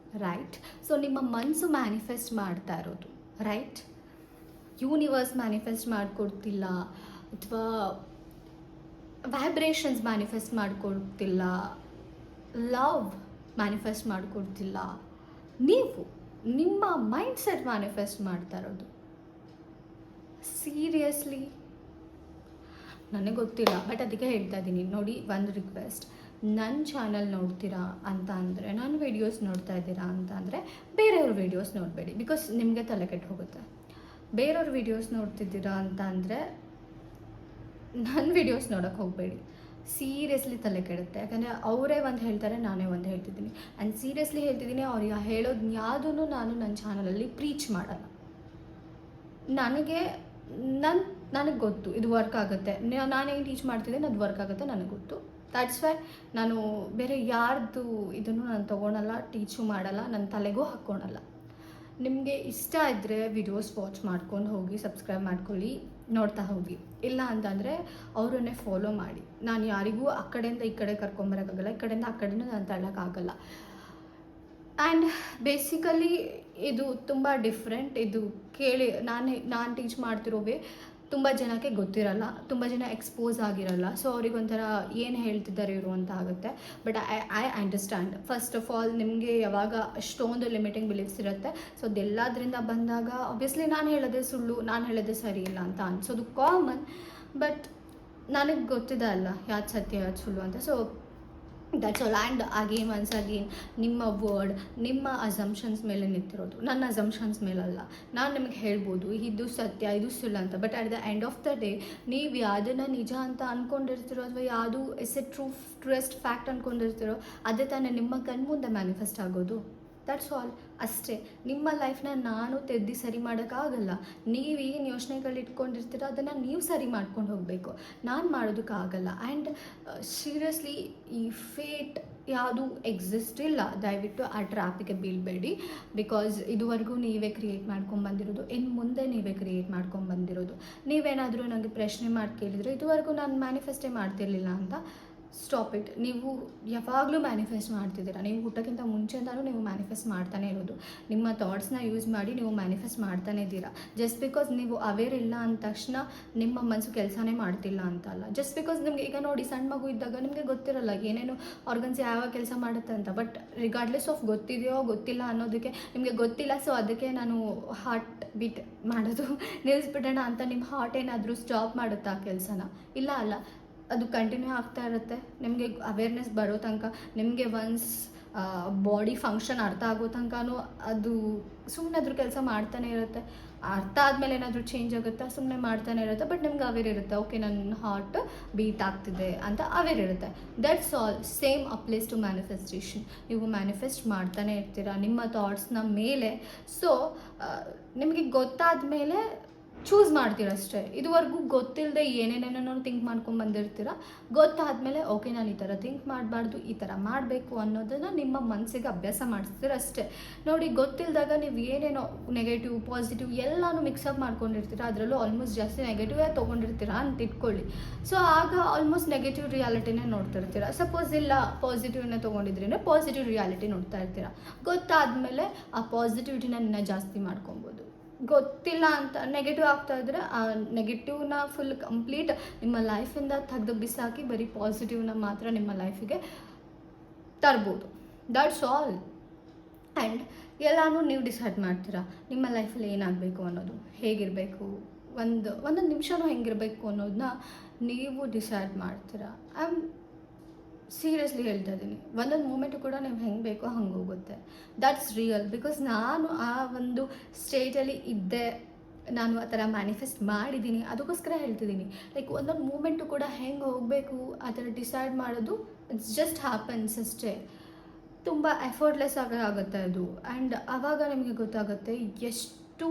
S1: ರೈಟ್? ಸೊ ನಿಮ್ಮ ಮನಸ್ಸು ಮ್ಯಾನಿಫೆಸ್ಟ್ ಮಾಡ್ತಾ ಇರೋದು, ರೈಟ್? ಯೂನಿವರ್ಸ್ ಮ್ಯಾನಿಫೆಸ್ಟ್ ಮಾಡಿಕೊಡ್ತಿಲ್ಲ, ಅಥವಾ ವೈಬ್ರೇಷನ್ಸ್ ಮ್ಯಾನಿಫೆಸ್ಟ್ ಮಾಡಿಕೊಡ್ತಿಲ್ಲ, ಲವ್ ಮ್ಯಾನಿಫೆಸ್ಟ್ ಮಾಡಿಕೊಡ್ತಿಲ್ಲ. ನೀವು ನಿಮ್ಮ ಮೈಂಡ್ಸೆಟ್ ಮ್ಯಾನಿಫೆಸ್ಟ್ ಮಾಡ್ತಾ ಇರೋದು. ಸೀರಿಯಸ್ಲಿ ನನಗೆ ಗೊತ್ತಿಲ್ಲ, ಬಟ್ ಅದಕ್ಕೆ ಹೇಳ್ತಾ ಇದ್ದೀನಿ ನೋಡಿ. ಒಂದು ರಿಕ್ವೆಸ್ಟ್, ನನ್ನ ಚಾನಲ್ ನೋಡ್ತೀರಾ ಅಂತ ಅಂದರೆ, ನನ್ನ ವೀಡಿಯೋಸ್ ನೋಡ್ತಾ ಇದ್ದೀರಾ ಅಂತ ಅಂದರೆ ಬೇರೆಯವ್ರ ವೀಡಿಯೋಸ್ ನೋಡಬೇಡಿ, ಬಿಕಾಸ್ ನಿಮಗೆ ತಲೆ ಕೆಟ್ಟು ಹೋಗುತ್ತೆ. ಬೇರೆಯವ್ರ ವೀಡಿಯೋಸ್ ನೋಡ್ತಿದ್ದೀರಾ ಅಂತ ಅಂದರೆ ನನ್ನ ವೀಡಿಯೋಸ್ ನೋಡೋಕ್ಕೆ ಹೋಗಬೇಡಿ. ಸೀರಿಯಸ್ಲಿ ತಲೆ ಕೆಡುತ್ತೆ. ಯಾಕಂದರೆ ಅವರೇ ಒಂದು ಹೇಳ್ತಾರೆ, ನಾನೇ ಒಂದು ಹೇಳ್ತಿದ್ದೀನಿ. ಆ್ಯಂಡ್ ಸೀರಿಯಸ್ಲಿ ಹೇಳ್ತಿದ್ದೀನಿ, ಅವ್ರಿಗೆ ಹೇಳೋದು ಯಾವುದೂ ನಾನು ನನ್ನ ಚಾನಲಲ್ಲಿ ಪ್ರೀಚ್ ಮಾಡಲ್ಲ. ನನಗೆ ಗೊತ್ತು ಇದು ವರ್ಕ್ ಆಗುತ್ತೆ. ನಾನೇನು ಟೀಚ್ ಮಾಡ್ತಿದ್ದೀನಿ ಅದು ವರ್ಕ್ ಆಗುತ್ತೆ, ನನಗೆ ಗೊತ್ತು. ದ್ಯಾಟ್ಸ್ ವೈ ನಾನು ಬೇರೆ ಯಾರ್ದು ಇದನ್ನು ನಾನು ತೊಗೊಳಲ್ಲ, ಟೀಚು ಮಾಡಲ್ಲ, ನನ್ನ ತಲೆಗೂ ಹಾಕ್ಕೊಳಲ್ಲ. ನಿಮಗೆ ಇಷ್ಟ ಇದ್ದರೆ ವಿಡಿಯೋಸ್ ವಾಚ್ ಮಾಡ್ಕೊಂಡು ಹೋಗಿ, ಸಬ್ಸ್ಕ್ರೈಬ್ ಮಾಡ್ಕೊಳ್ಳಿ, ನೋಡ್ತಾ ಹೋಗಿ. ಇಲ್ಲ ಅಂತಂದರೆ ಅವರನ್ನೇ ಫಾಲೋ ಮಾಡಿ. ನಾನು ಯಾರಿಗೂ ಆ ಕಡೆಯಿಂದ ಈ ಕಡೆ ಕರ್ಕೊಂಬರೋಕ್ಕಾಗಲ್ಲ, ಈ ಕಡೆಯಿಂದ ಆ ಕಡೆಯಿಂದ ನಾನು ತಳ್ಳೋಕ್ಕಾಗಲ್ಲ. ಆ್ಯಂಡ್ ಬೇಸಿಕಲಿ ಇದು ತುಂಬ ಡಿಫ್ರೆಂಟ್. ಇದು ಕೇಳಿ ನಾನು ಟೀಚ್ ಮಾಡ್ತಿರೋವೇ ತುಂಬ ಜನಕ್ಕೆ ಗೊತ್ತಿರಲ್ಲ, ತುಂಬ ಜನ ಎಕ್ಸ್ಪೋಸ್ ಆಗಿರಲ್ಲ. ಸೊ ಅವ್ರಿಗೊಂಥರ ಏನು ಹೇಳ್ತಿದ್ದಾರೆ ಇವರು ಅಂತ ಆಗುತ್ತೆ. But I understand. First of all ನಿಮಗೆ ಯಾವಾಗ ಅಷ್ಟೊಂದು ಲಿಮಿಟಿಂಗ್ ಬಿಲೀಫ್ಸ್ ಇರುತ್ತೆ, ಸೊ ಅದೆಲ್ಲದರಿಂದ ಬಂದಾಗ ಆಬ್ವಿಯಸ್ಲಿ ನಾನು ಹೇಳೋದೇ ಸುಳ್ಳು, ನಾನು ಹೇಳೋದೇ ಸರಿ ಇಲ್ಲ ಅಂತ ಅನ್ಸೋದು ಕಾಮನ್. ಬಟ್ ನನಗೆ ಗೊತ್ತಿದೆ ಅಲ್ಲ ಯಾವ್ದು ಸತ್ಯ ಯಾವ್ದು ಸುಳ್ಳು ಅಂತ. So that's all. And again ನಿಮ್ಮ ವರ್ಡ್, ನಿಮ್ಮ ಅಸಂಪ್ಷನ್ಸ್ ಮೇಲೆ ನಿಂತಿರೋದು, ನನ್ನ ಅಸಂಪ್ಷನ್ಸ್ ಮೇಲಲ್ಲ. ನಾನು ನಿಮಗೆ ಹೇಳ್ಬೋದು ಇದು ಸತ್ಯ ಇದು ಸುಳ್ಳು ಅಂತ, but at the end of the day ನೀವು ಯಾವುದನ್ನು ನಿಜ ಅಂತ ಅಂದ್ಕೊಂಡಿರ್ತೀರೋ, ಅಥವಾ ಯಾವುದು ಇಸ್ ಎ ಟ್ರೂಯೆಸ್ಟ್ ಫ್ಯಾಕ್ಟ್ ಅಂದ್ಕೊಂಡಿರ್ತೀರೋ, ಅದೇ ತಾನೇ ನಿಮ್ಮ ಕಣ್ಮುಂದೆ ಮ್ಯಾನಿಫೆಸ್ಟ್ ಆಗೋದು. ದಟ್ಸ್ ಆಲ್, ಅಷ್ಟೇ. ನಿಮ್ಮ ಲೈಫ್ನ ನಾನು ತೆದ್ದಿ ಸರಿ ಮಾಡೋಕ್ಕಾಗಲ್ಲ. ನೀವೇನು ಯೋಚನೆಗಳು ಇಟ್ಕೊಂಡಿರ್ತೀರೋ ಅದನ್ನು ನೀವು ಸರಿ ಮಾಡ್ಕೊಂಡು ಹೋಗಬೇಕು, ನಾನು ಮಾಡೋದಕ್ಕಾಗಲ್ಲ. ಆ್ಯಂಡ್ ಸೀರಿಯಸ್ಲಿ ಈ ಫೇಟ್ ಯಾವುದು ಎಕ್ಸಿಸ್ಟ್ ಇಲ್ಲ. ದಯವಿಟ್ಟು ಆ ಟ್ರ್ಯಾಪಿಗೆ ಬೀಳಬೇಡಿ. ಬಿಕಾಸ್ ಇದುವರೆಗೂ ನೀವೇ ಕ್ರಿಯೇಟ್ ಮಾಡ್ಕೊಂಡು ಬಂದಿರೋದು, ಇನ್ನು ಮುಂದೆ ನೀವೇ ಕ್ರಿಯೇಟ್ ಮಾಡ್ಕೊಂಡು ಬಂದಿರೋದು. ನೀವೇನಾದರೂ ನನಗೆ ಪ್ರಶ್ನೆ ಮಾಡಿ ಕೇಳಿದರೆ ಇದುವರೆಗೂ ನಾನು ಮ್ಯಾನಿಫೆಸ್ಟೇ ಮಾಡ್ತಿರ್ಲಿಲ್ಲ ಅಂತ, ಸ್ಟಾಪ್ ಇಟ್. ನೀವು ಯಾವಾಗಲೂ ಮ್ಯಾನಿಫೆಸ್ಟ್ ಮಾಡ್ತಿದ್ದೀರಾ. ನೀವು ಊಟಕ್ಕಿಂತ ಮುಂಚೆಯಿಂದಲೂ ನೀವು ಮ್ಯಾನಿಫೆಸ್ಟ್ ಮಾಡ್ತಾನೆ ಇರೋದು. ನಿಮ್ಮ ಥಾಟ್ಸ್ನ ಯೂಸ್ ಮಾಡಿ ನೀವು ಮ್ಯಾನಿಫೆಸ್ಟ್ ಮಾಡ್ತಾನೆ ಇದ್ದೀರಾ. ಜಸ್ಟ್ ಬಿಕಾಸ್ ನೀವು ಅವೇರ್ ಇಲ್ಲ ಅಂದ ತಕ್ಷಣ ನಿಮ್ಮ ಮನಸ್ಸು ಕೆಲಸನೇ ಮಾಡ್ತಿಲ್ಲ ಅಂತಲ್ಲ. ಜಸ್ಟ್ ಬಿಕಾಸ್ ನಿಮಗೆ ಈಗ ನೋಡಿ, ಸಣ್ಣ ಮಗು ಇದ್ದಾಗ ನಿಮಗೆ ಗೊತ್ತಿರಲ್ಲ ಏನೇನು ಆರ್ಗನ್ಸ್ ಯಾವ ಕೆಲಸ ಮಾಡುತ್ತೆ ಅಂತ. ಬಟ್ ರಿಗಾರ್ಡ್ಲೆಸ್ ಆಫ್ ಗೊತ್ತಿದೆಯೋ ಗೊತ್ತಿಲ್ಲ ಅನ್ನೋದಕ್ಕೆ ನಿಮಗೆ ಗೊತ್ತಿಲ್ಲ, ಸೊ ಅದಕ್ಕೆ ನಾನು ಹಾರ್ಟ್ ಬೀಟ್ ಮಾಡೋದು ನಿಲ್ಲಿಸ್ಬಿಡೋಣ ಅಂತ ನಿಮ್ಮ ಹಾರ್ಟ್ ಏನಾದರೂ ಸ್ಟಾಪ್ ಮಾಡುತ್ತಾ ಆ ಕೆಲಸನ? ಇಲ್ಲ ಅಲ್ಲ, ಅದು ಕಂಟಿನ್ಯೂ ಆಗ್ತಾ ಇರುತ್ತೆ. ನಿಮಗೆ ಅವೇರ್ನೆಸ್ ಬರೋ ತನಕ, ನಿಮಗೆ ಒನ್ಸ್ ಬಾಡಿ ಫಂಕ್ಷನ್ ಅರ್ಥ ಆಗೋ ತನಕನೂ ಅದು ಸುಮ್ಮನೆ ಅದ್ರ ಕೆಲಸ ಮಾಡ್ತಾನೆ ಇರುತ್ತೆ. ಅರ್ಥ ಆದಮೇಲೆ ಏನಾದರೂ ಚೇಂಜ್ ಆಗುತ್ತಾ? ಸುಮ್ಮನೆ ಮಾಡ್ತಾನೆ ಇರುತ್ತೆ. ಬಟ್ ನಿಮ್ಗೆ ಅವೇರ್ ಇರುತ್ತೆ, ಓಕೆ ನನ್ನ ಹಾರ್ಟ್ ಬೀಟ್ ಆಗ್ತಿದೆ ಅಂತ ಅವೇರ್ ಇರುತ್ತೆ. That's all. Same applies to manifestation. ನೀವು ಮ್ಯಾನಿಫೆಸ್ಟ್ ಮಾಡ್ತಾನೆ ಇರ್ತೀರ ನಿಮ್ಮ ಥಾಟ್ಸ್ನ ಮೇಲೆ. ಸೊ ನಿಮಗೆ ಗೊತ್ತಾದ ಮೇಲೆ ಚೂಸ್ ಮಾಡ್ತೀರಷ್ಟೇ. ಇದುವರೆಗೂ ಗೊತ್ತಿಲ್ಲದೆ ಏನೇನೇನೋ ಥಿಂಕ್ ಮಾಡ್ಕೊಂಡು ಬಂದಿರ್ತೀರ. ಗೊತ್ತಾದಮೇಲೆ ಓಕೆ ನಾನು ಈ ಥರ ಥಿಂಕ್ ಮಾಡಬಾರ್ದು, ಈ ಥರ ಮಾಡಬೇಕು ಅನ್ನೋದನ್ನು ನಿಮ್ಮ ಮನಸ್ಸಿಗೆ ಅಭ್ಯಾಸ ಮಾಡಿಸ್ತೀರ ಅಷ್ಟೇ. ನೋಡಿ, ಗೊತ್ತಿಲ್ಲದಾಗ ನೀವು ಏನೇನೋ ನೆಗೆಟಿವ್ ಪಾಸಿಟಿವ್ ಎಲ್ಲನೂ ಮಿಕ್ಸಪ್ ಮಾಡ್ಕೊಂಡಿರ್ತೀರ. ಅದರಲ್ಲೂ ಆಲ್ಮೋಸ್ಟ್ ಜಾಸ್ತಿ ನೆಗೆಟಿವೇ ತೊಗೊಂಡಿರ್ತೀರ ಅಂತ ಇಟ್ಕೊಳ್ಳಿ. ಸೊ ಆಗ ಆಲ್ಮೋಸ್ಟ್ ನೆಗೆಟಿವ್ ರಿಯಾಲಿಟಿನೇ ನೋಡ್ತಿರ್ತೀರ. ಸಪೋಸ್ ಇಲ್ಲ ಪಾಸಿಟಿವ್ನೇ ತೊಗೊಂಡಿದ್ರೇ ಪಾಸಿಟಿವ್ ರಿಯಾಲಿಟಿ ನೋಡ್ತಾ ಇರ್ತೀರ. ಗೊತ್ತಾದಮೇಲೆ ಆ ಪಾಸಿಟಿವಿಟಿನ ಇನ್ನೂ ಜಾಸ್ತಿ ಮಾಡ್ಕೊಬೋದು. ಗೊತ್ತಿಲ್ಲ ಅಂತ ನೆಗೆಟಿವ್ ಆಗ್ತಾ ಇದ್ದರೆ ಆ ನೆಗೆಟಿವ್ನ ಫುಲ್ ಕಂಪ್ಲೀಟ್ ನಿಮ್ಮ ಲೈಫಿಂದ ತೆಗೆದು ಬಿಸಾಕಿ ಬರೀ ಪಾಸಿಟಿವ್ನ ಮಾತ್ರ ನಿಮ್ಮ ಲೈಫಿಗೆ ತರ್ಬೋದು. That's all. ಆ್ಯಂಡ್ ಎಲ್ಲನೂ ನೀವು ಡಿಸೈಡ್ ಮಾಡ್ತೀರಾ ನಿಮ್ಮ ಲೈಫಲ್ಲಿ ಏನಾಗಬೇಕು ಅನ್ನೋದು, ಹೇಗಿರಬೇಕು, ಒಂದೊಂದು ನಿಮಿಷನೂ ಹೆಂಗಿರಬೇಕು ಅನ್ನೋದನ್ನ ನೀವು ಡಿಸೈಡ್ ಮಾಡ್ತೀರಾ. ಐ ಆಮ್ ಸೀರಿಯಸ್ಲಿ ಹೇಳ್ತಾ ಇದ್ದೀನಿ, ಒಂದೊಂದು ಮೂಮೆಂಟು ಕೂಡ ನೀವು ಹೆಂಗೆ ಬೇಕೋ ಹಂಗೆ ಹೋಗುತ್ತೆ. That's real. ಬಿಕಾಸ್ ನಾನು ಆ ಒಂದು ಸ್ಟೇಜಲ್ಲಿ ಇದ್ದೆ, ನಾನು ಆ ಥರ ಮ್ಯಾನಿಫೆಸ್ಟ್ ಮಾಡಿದ್ದೀನಿ. ಅದಕ್ಕೋಸ್ಕರ ಹೇಳ್ತಿದ್ದೀನಿ, ಲೈಕ್ ಒಂದೊಂದು ಮೂಮೆಂಟು ಕೂಡ ಹೆಂಗೆ ಹೋಗಬೇಕು ಆ ಥರ ಡಿಸೈಡ್ ಮಾಡೋದು ಇಟ್ಸ್ ಜಸ್ಟ್ ಹ್ಯಾಪನ್ಸ್ ಅಷ್ಟೇ. ತುಂಬ ಎಫರ್ಟ್ಲೆಸ್ ಆಗುತ್ತೆ ಅದು. ಆ್ಯಂಡ್ ಆವಾಗ ನಿಮಗೆ ಗೊತ್ತಾಗುತ್ತೆ ಎಷ್ಟು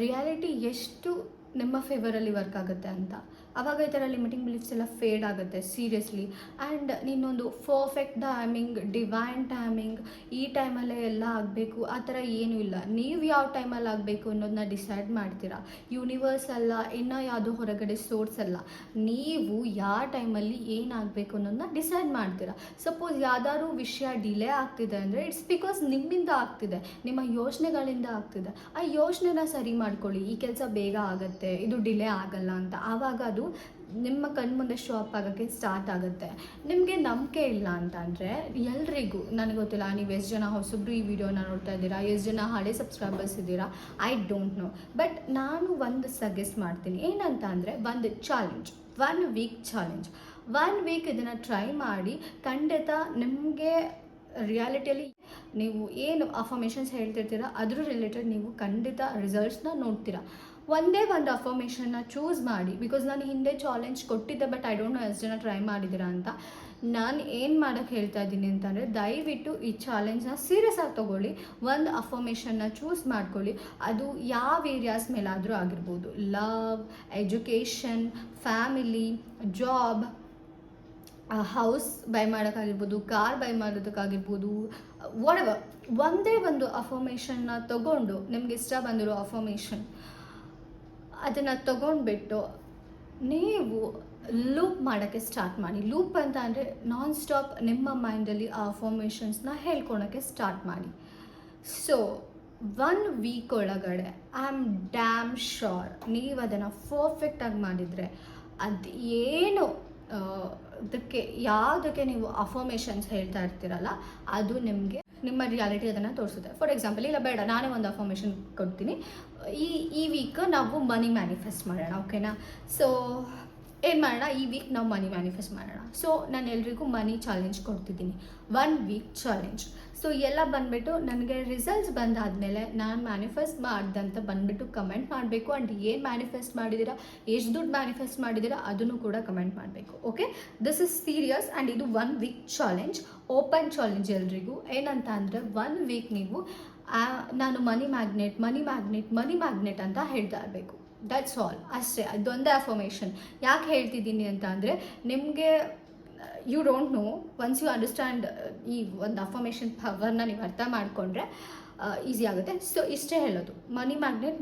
S1: ರಿಯಾಲಿಟಿ ಎಷ್ಟು ನಿಮ್ಮ ಫೇವರಲ್ಲಿ ವರ್ಕ್ ಆಗುತ್ತೆ ಅಂತ. ಆವಾಗ ಈ ಥರ ಲಿಮಿಟಿಂಗ್ ಬಿಲೀಫ್ಸ್ ಎಲ್ಲ ಫೇಡ್ ಆಗುತ್ತೆ ಸೀರಿಯಸ್ಲಿ. ಆ್ಯಂಡ್ ನೀನೊಂದು ಪರ್ಫೆಕ್ಟ್ ಟೈಮಿಂಗ್, ಡಿವೈನ್ ಟೈಮಿಂಗ್, ಈ ಟೈಮಲ್ಲೇ ಎಲ್ಲ ಆಗಬೇಕು ಆ ಥರ ಏನೂ ಇಲ್ಲ. ನೀವು ಯಾವ ಟೈಮಲ್ಲಿ ಆಗಬೇಕು ಅನ್ನೋದನ್ನ ಡಿಸೈಡ್ ಮಾಡ್ತೀರಾ. ಯೂನಿವರ್ಸ್ ಅಲ್ಲ, ಇನ್ನೂ ಯಾವುದೋ ಹೊರಗಡೆ ಸೋರ್ಸ್ ಅಲ್ಲ. ನೀವು ಯಾವ ಟೈಮಲ್ಲಿ ಏನಾಗಬೇಕು ಅನ್ನೋದನ್ನ ಡಿಸೈಡ್ ಮಾಡ್ತೀರಾ. ಸಪೋಸ್ ಯಾವ್ದಾದ್ರು ವಿಷಯ ಡಿಲೇ ಆಗ್ತಿದೆ ಅಂದರೆ ಇಟ್ಸ್ ಬಿಕಾಸ್ ನಿಮ್ಮಿಂದ ಆಗ್ತಿದೆ, ನಿಮ್ಮ ಯೋಚನೆಗಳಿಂದ ಆಗ್ತಿದೆ. ಆ ಯೋಚನೆನ ಸರಿ ಮಾಡ್ಕೊಳ್ಳಿ, ಈ ಕೆಲಸ ಬೇಗ ಆಗುತ್ತೆ, ಇದು ಡಿಲೇ ಆಗಲ್ಲ ಅಂತ. ಆವಾಗ ಅದು ನಿಮ್ಮ ಕಣ್ಮುಂದೆ ಶೋ ಅಪ್ ಆಗೋಕ್ಕೆ ಸ್ಟಾರ್ಟ್ ಆಗುತ್ತೆ. ನಿಮಗೆ ನಂಬಿಕೆ ಇಲ್ಲ ಅಂತಂದರೆ ಎಲ್ರಿಗೂ, ನನಗೆ ಗೊತ್ತಿಲ್ಲ ನೀವು ಎಷ್ಟು ಜನ ಹೊಸಬ್ರು ಈ ವಿಡಿಯೋನ ನೋಡ್ತಾ ಇದ್ದೀರಾ, ಎಷ್ಟು ಜನ ಹಳೆ ಸಬ್ಸ್ಕ್ರೈಬರ್ಸ್ ಇದ್ದೀರಾ, ಐ ಡೋಂಟ್ ನೋ. ಬಟ್ ನಾನು ಒಂದು ಸಜೆಸ್ಟ್ ಮಾಡ್ತೀನಿ. ಏನಂತ ಅಂದರೆ ಒಂದು ಚಾಲೆಂಜ್, 1 ವೀಕ್ ಚಾಲೆಂಜ್. 1 ವೀಕ್ ಇದನ್ನು ಟ್ರೈ ಮಾಡಿ. ಖಂಡಿತ ನಿಮಗೆ ರಿಯಾಲಿಟಿಯಲ್ಲಿ ನೀವು ಏನು ಅಫರ್ಮೇಷನ್ಸ್ ಹೇಳ್ತಿರ್ತೀರ ಅದ್ರ ರಿಲೇಟೆಡ್ ನೀವು ಖಂಡಿತ ರಿಸಲ್ಟ್ಸ್ನ ನೋಡ್ತೀರಾ. ಒಂದೇ ಒಂದು ಅಫರ್ಮೇಷನ್ನ ಚೂಸ್ ಮಾಡಿ. ಬಿಕಾಸ್ ನಾನು ಹಿಂದೆ ಚಾಲೆಂಜ್ ಕೊಟ್ಟಿದ್ದೆ, ಬಟ್ ಐ ಡೋಂಟ್ ನೋ ಎಷ್ಟು ಜನ ಟ್ರೈ ಮಾಡಿದ್ದೀರಾ ಅಂತ. ನಾನು ಏನು ಮಾಡೋಕ್ಕೆ ಹೇಳ್ತಾ ಇದ್ದೀನಿ ಅಂತಂದರೆ, ದಯವಿಟ್ಟು ಈ ಚಾಲೆಂಜ್ನ ಸೀರಿಯಸ್ ಆಗಿ ತೊಗೊಳ್ಳಿ. ಒಂದು ಅಫರ್ಮೇಷನ್ನ ಚೂಸ್ ಮಾಡ್ಕೊಳ್ಳಿ. ಅದು ಯಾವ ಏರಿಯಾಸ್ ಮೇಲಾದರೂ ಆಗಿರ್ಬೋದು, love, education, family, job, house buy ಮಾಡೋಕ್ಕಾಗಿರ್ಬೋದು, ಕಾರ್ ಬೈ ಮಾಡೋದಕ್ಕಾಗಿರ್ಬೋದು, ವಾಟೆವರ್. ಒಂದೇ ಒಂದು ಅಫರ್ಮೇಷನ್ನ ತೊಗೊಂಡು ನಿಮ್ಗೆ ಇಷ್ಟ ಬಂದಿರೋ ಅಫರ್ಮೇಷನ್ ಅದನ್ನು ತೊಗೊಂಡ್ಬಿಟ್ಟು ನೀವು ಲೂಪ್ ಮಾಡೋಕ್ಕೆ ಸ್ಟಾರ್ಟ್ ಮಾಡಿ. ಲೂಪ್ ಅಂತ ಅಂದರೆ ನಾನ್ ಸ್ಟಾಪ್ ನಿಮ್ಮ ಮೈಂಡಲ್ಲಿ ಆ ಅಫರ್ಮೇಷನ್ಸ್ನ ಹೇಳ್ಕೊಳಕ್ಕೆ ಸ್ಟಾರ್ಟ್ ಮಾಡಿ. ಸೊ 1 ವೀಕ್ ಒಳಗಡೆ ಐ ಆಮ್ ಡ್ಯಾಮ್ ಶೋರ್ ನೀವು ಅದನ್ನು ಪರ್ಫೆಕ್ಟಾಗಿ ಮಾಡಿದರೆ ಅದು ಏನು ಅದಕ್ಕೆ ಯಾವುದಕ್ಕೆ ನೀವು ಅಫರ್ಮೇಷನ್ಸ್ ಹೇಳ್ತಾ ಇರ್ತೀರಲ್ಲ ಅದು ನಿಮಗೆ ನಿಮ್ಮ ರಿಯಾಲಿಟಿ ಅದನ್ನು ತೋರಿಸುತ್ತೆ. ಫಾರ್ ಎಕ್ಸಾಂಪಲ್, ಇಲ್ಲ ಬೇಡ ನಾನೇ ಒಂದು ಅಫರ್ಮೇಷನ್ ಕೊಡ್ತೀನಿ. ಈ ವೀಕ್ ನಾವು ಮನಿ ಮ್ಯಾನಿಫೆಸ್ಟ್ ಮಾಡೋಣ, ಓಕೆನಾ? ಸೊ ಏನು ಮಾಡೋಣ, ಈ ವೀಕ್ ನಾವು ಮನಿ ಮ್ಯಾನಿಫೆಸ್ಟ್ ಮಾಡೋಣ. ಸೊ ನಾನು ಎಲ್ರಿಗೂ ಮನಿ ಚಾಲೆಂಜ್ ಕೊಡ್ತಿದ್ದೀನಿ, 1 ವೀಕ್ ಚಾಲೆಂಜ್. ಸೊ ಎಲ್ಲ ಬಂದುಬಿಟ್ಟು ನನಗೆ ರಿಸಲ್ಟ್ಸ್ ಬಂದಾದಮೇಲೆ ನಾನು ಮ್ಯಾನಿಫೆಸ್ಟ್ ಮಾಡ್ದಂತ ಬಂದುಬಿಟ್ಟು ಕಮೆಂಟ್ ಮಾಡಬೇಕು. ಆ್ಯಂಡ್ ಏನು ಮ್ಯಾನಿಫೆಸ್ಟ್ ಮಾಡಿದ್ದೀರಾ, ಎಷ್ಟು ದುಡ್ಡು ಮ್ಯಾನಿಫೆಸ್ಟ್ ಮಾಡಿದ್ದೀರಾ ಅದನ್ನು ಕೂಡ ಕಮೆಂಟ್ ಮಾಡಬೇಕು. Okay, this is serious. And ಇದು 1 ವೀಕ್ ಚಾಲೆಂಜ್, ಓಪನ್ ಚಾಲೆಂಜ್ ಎಲ್ರಿಗೂ. ಏನಂತ ಅಂದರೆ 1 ವೀಕ್ ನೀವು ನಾನು ಮನಿ ಮ್ಯಾಗ್ನೆಟ್ ಅಂತ ಹೇಳ್ತಾ ಇರಬೇಕು. ದಟ್ಸ್ ಆಲ್, ಅಷ್ಟೇ. ಅದೊಂದೇ ಅಫರ್ಮೇಷನ್. ಯಾಕೆ ಹೇಳ್ತಿದ್ದೀನಿ ಅಂತ ಅಂದರೆ, ನಿಮಗೆ you don't know, once you understand ಈ ಒಂದು ಅಫರ್ಮೇಷನ್ ಪವರ್ನ ನೀವು ಅರ್ಥ ಮಾಡಿಕೊಂಡ್ರೆ ಈಸಿ ಆಗುತ್ತೆ. ಸೊ ಇಷ್ಟೇ ಹೇಳೋದು, ಮನಿ ಮ್ಯಾಗ್ನೆಟ್.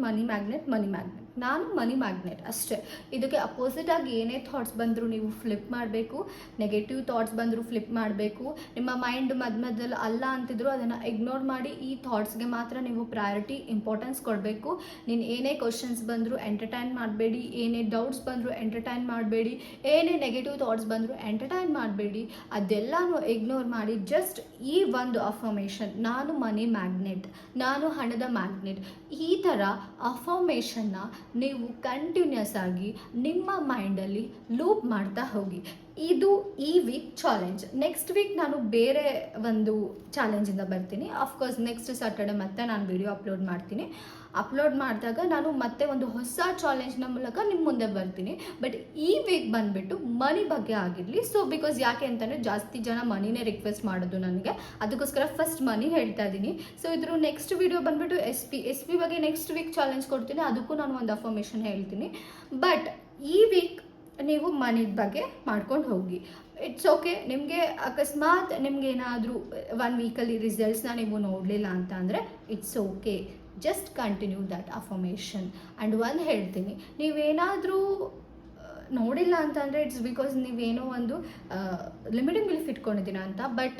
S1: ನಾನು ಮನಿ ಮ್ಯಾಗ್ನೆಟ್ ಅಷ್ಟೇ. ಇದಕ್ಕೆ ಅಪೋಸಿಟಾಗಿ ಏನೇ ಥಾಟ್ಸ್ ಬಂದರೂ ನೀವು ಫ್ಲಿಪ್ ಮಾಡಬೇಕು. ನೆಗೆಟಿವ್ ಥಾಟ್ಸ್ ಬಂದರೂ ಫ್ಲಿಪ್ ಮಾಡಬೇಕು. ನಿಮ್ಮ ಮೈಂಡ್ ಮಧ್ಯದಲ್ಲಿ ಅಲ್ಲ ಅಂತಿದ್ರು ಅದನ್ನು ಇಗ್ನೋರ್ ಮಾಡಿ ಈ ಥಾಟ್ಸ್ಗೆ ಮಾತ್ರ ನೀವು ಪ್ರಯಾರಿಟಿ, ಇಂಪಾರ್ಟೆನ್ಸ್ ಕೊಡಬೇಕು. ನೀನು ಏನೇ ಕ್ವಶನ್ಸ್ ಬಂದರೂ ಎಂಟರ್ಟೈನ್ ಮಾಡಬೇಡಿ, ಏನೇ ಡೌಟ್ಸ್ ಬಂದರೂ ಎಂಟರ್ಟೈನ್ ಮಾಡಬೇಡಿ, ಏನೇ ನೆಗೆಟಿವ್ ಥಾಟ್ಸ್ ಬಂದರೂ ಎಂಟರ್ಟೈನ್ ಮಾಡಬೇಡಿ. ಅದೆಲ್ಲನೂ ಇಗ್ನೋರ್ ಮಾಡಿ ಜಸ್ಟ್ ಈ ಒಂದು ಅಫರ್ಮೇಷನ್, ನಾನು ಮನಿ ಮ್ಯಾಗ್ನೆಟ್, ನಾನು ಹಣದ ಮ್ಯಾಗ್ನೆಟ್, ಈ ಥರ ಅಫರ್ಮೇಷನ್ನ ನೀವು ಕಂಟಿನ್ಯೂಸ್ ಆಗಿ ನಿಮ್ಮ ಮೈಂಡಲ್ಲಿ ಲೂಪ್ ಮಾಡ್ತಾ ಹೋಗಿ. ಇದು ಈ ವೀಕ್ ಚಾಲೆಂಜ್. ನೆಕ್ಸ್ಟ್ ವೀಕ್ ನಾನು ಬೇರೆ ಒಂದು ಚಾಲೆಂಜಿಂದ ಬರ್ತೀನಿ. ಅಫ್ಕೋರ್ಸ್ ನೆಕ್ಸ್ಟ್ ಸ್ಯಾಟರ್ಡೆ ಮತ್ತೆ ನಾನು ವಿಡಿಯೋ ಅಪ್ಲೋಡ್ ಮಾಡ್ತೀನಿ. ಅಪ್ಲೋಡ್ ಮಾಡಿದಾಗ ನಾನು ಮತ್ತೆ ಒಂದು ಹೊಸ ಚಾಲೆಂಜ್ನ ಮೂಲಕ ನಿಮ್ಮ ಮುಂದೆ ಬರ್ತೀನಿ. ಬಟ್ ಈ ವೀಕ್ ಬಂದುಬಿಟ್ಟು ಮನಿ ಬಗ್ಗೆ ಆಗಿರಲಿ. ಸೊ ಬಿಕಾಸ್ ಯಾಕೆ ಅಂತಂದರೆ ಜಾಸ್ತಿ ಜನ ಮನಿನೇ ರಿಕ್ವೆಸ್ಟ್ ಮಾಡೋದು ನನಗೆ, ಅದಕ್ಕೋಸ್ಕರ ಫಸ್ಟ್ ಮನಿ ಹೇಳ್ತಾ ಇದ್ದೀನಿ. ಸೊ ಇದ್ರ ನೆಕ್ಸ್ಟ್ ವಿಡಿಯೋ ಬಂದುಬಿಟ್ಟು ಎಸ್ ಪಿ ಬಗ್ಗೆ ನೆಕ್ಸ್ಟ್ ವೀಕ್ ಚಾಲೆಂಜ್ ಕೊಡ್ತೀನಿ, ಅದಕ್ಕೂ ನಾನು ಒಂದು ಅಫರ್ಮೇಷನ್ ಹೇಳ್ತೀನಿ. ಬಟ್ ಈ ವೀಕ್ ನೀವು ಮನಿದ ಬಗ್ಗೆ ಮಾಡ್ಕೊಂಡು ಹೋಗಿ. It's okay. ನಿಮಗೆ ಅಕಸ್ಮಾತ್ ನಿಮ್ಗೆ ಏನಾದರೂ 1 ವೀಕಲ್ಲಿ ರಿಸಲ್ಟ್ಸ್ನ ನೀವು ನೋಡಲಿಲ್ಲ ಅಂತ ಅಂದರೆ it's okay, just continue that affirmation. And ಒಂದು ಹೇಳ್ತೀನಿ, ನೀವೇನಾದರೂ ನೋಡಿಲ್ಲ ಅಂತ ಅಂದರೆ ಇಟ್ಸ್ ಬಿಕಾಸ್ ನೀವೇನೋ ಒಂದು ಲಿಮಿಟಿಂಗ್ ಬಿಲೀಫ್ ಇಟ್ಕೊಂಡಿದ್ದೀರ ಅಂತ. ಬಟ್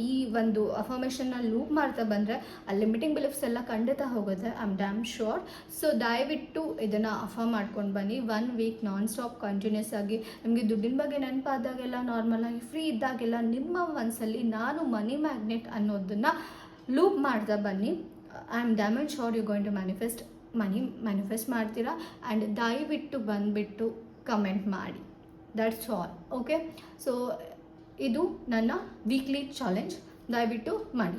S1: ಈ ಒಂದು ಅಫರ್ಮೇಷನ್ನ ಲೂಪ್ ಮಾಡ್ತಾ ಬಂದರೆ ಆ ಲಿಮಿಟಿಂಗ್ ಬಿಲೀಫ್ಸ್ ಎಲ್ಲ ಖಂಡಿತ ಹೋಗುತ್ತೆ, I am dam sure. So ದಯವಿಟ್ಟು ಇದನ್ನು ಅಫರ್ ಮಾಡ್ಕೊಂಡು ಬನ್ನಿ. 1 ವೀಕ್ ನಾನ್ ಸ್ಟಾಪ್ ಕಂಟಿನ್ಯೂಸ್ ಆಗಿ ನಿಮಗೆ ದುಡ್ಡಿನ ಬಗ್ಗೆ ನೆನಪಾದಾಗೆಲ್ಲ, ನಾರ್ಮಲಾಗಿ ಫ್ರೀ ಇದ್ದಾಗೆಲ್ಲ ನಿಮ್ಮ ಮನಸ್ಸಲ್ಲಿ ನಾನು ಮನಿ ಮ್ಯಾಗ್ನೆಟ್ ಅನ್ನೋದನ್ನು ಲೂಪ್ ಮಾಡ್ತಾ ಬನ್ನಿ. I am damn and sure you going to money manifest ಮಾಡ್ತೀರಾ. ಆ್ಯಂಡ್ ದಯವಿಟ್ಟು ಬಂದುಬಿಟ್ಟು ಕಮೆಂಟ್ ಮಾಡಿ. That's all. ಓಕೆ. ಸೊ ಇದು ನನ್ನ ವೀಕ್ಲಿ ಚಾಲೆಂಜ್, ದಯವಿಟ್ಟು ಮಾಡಿ.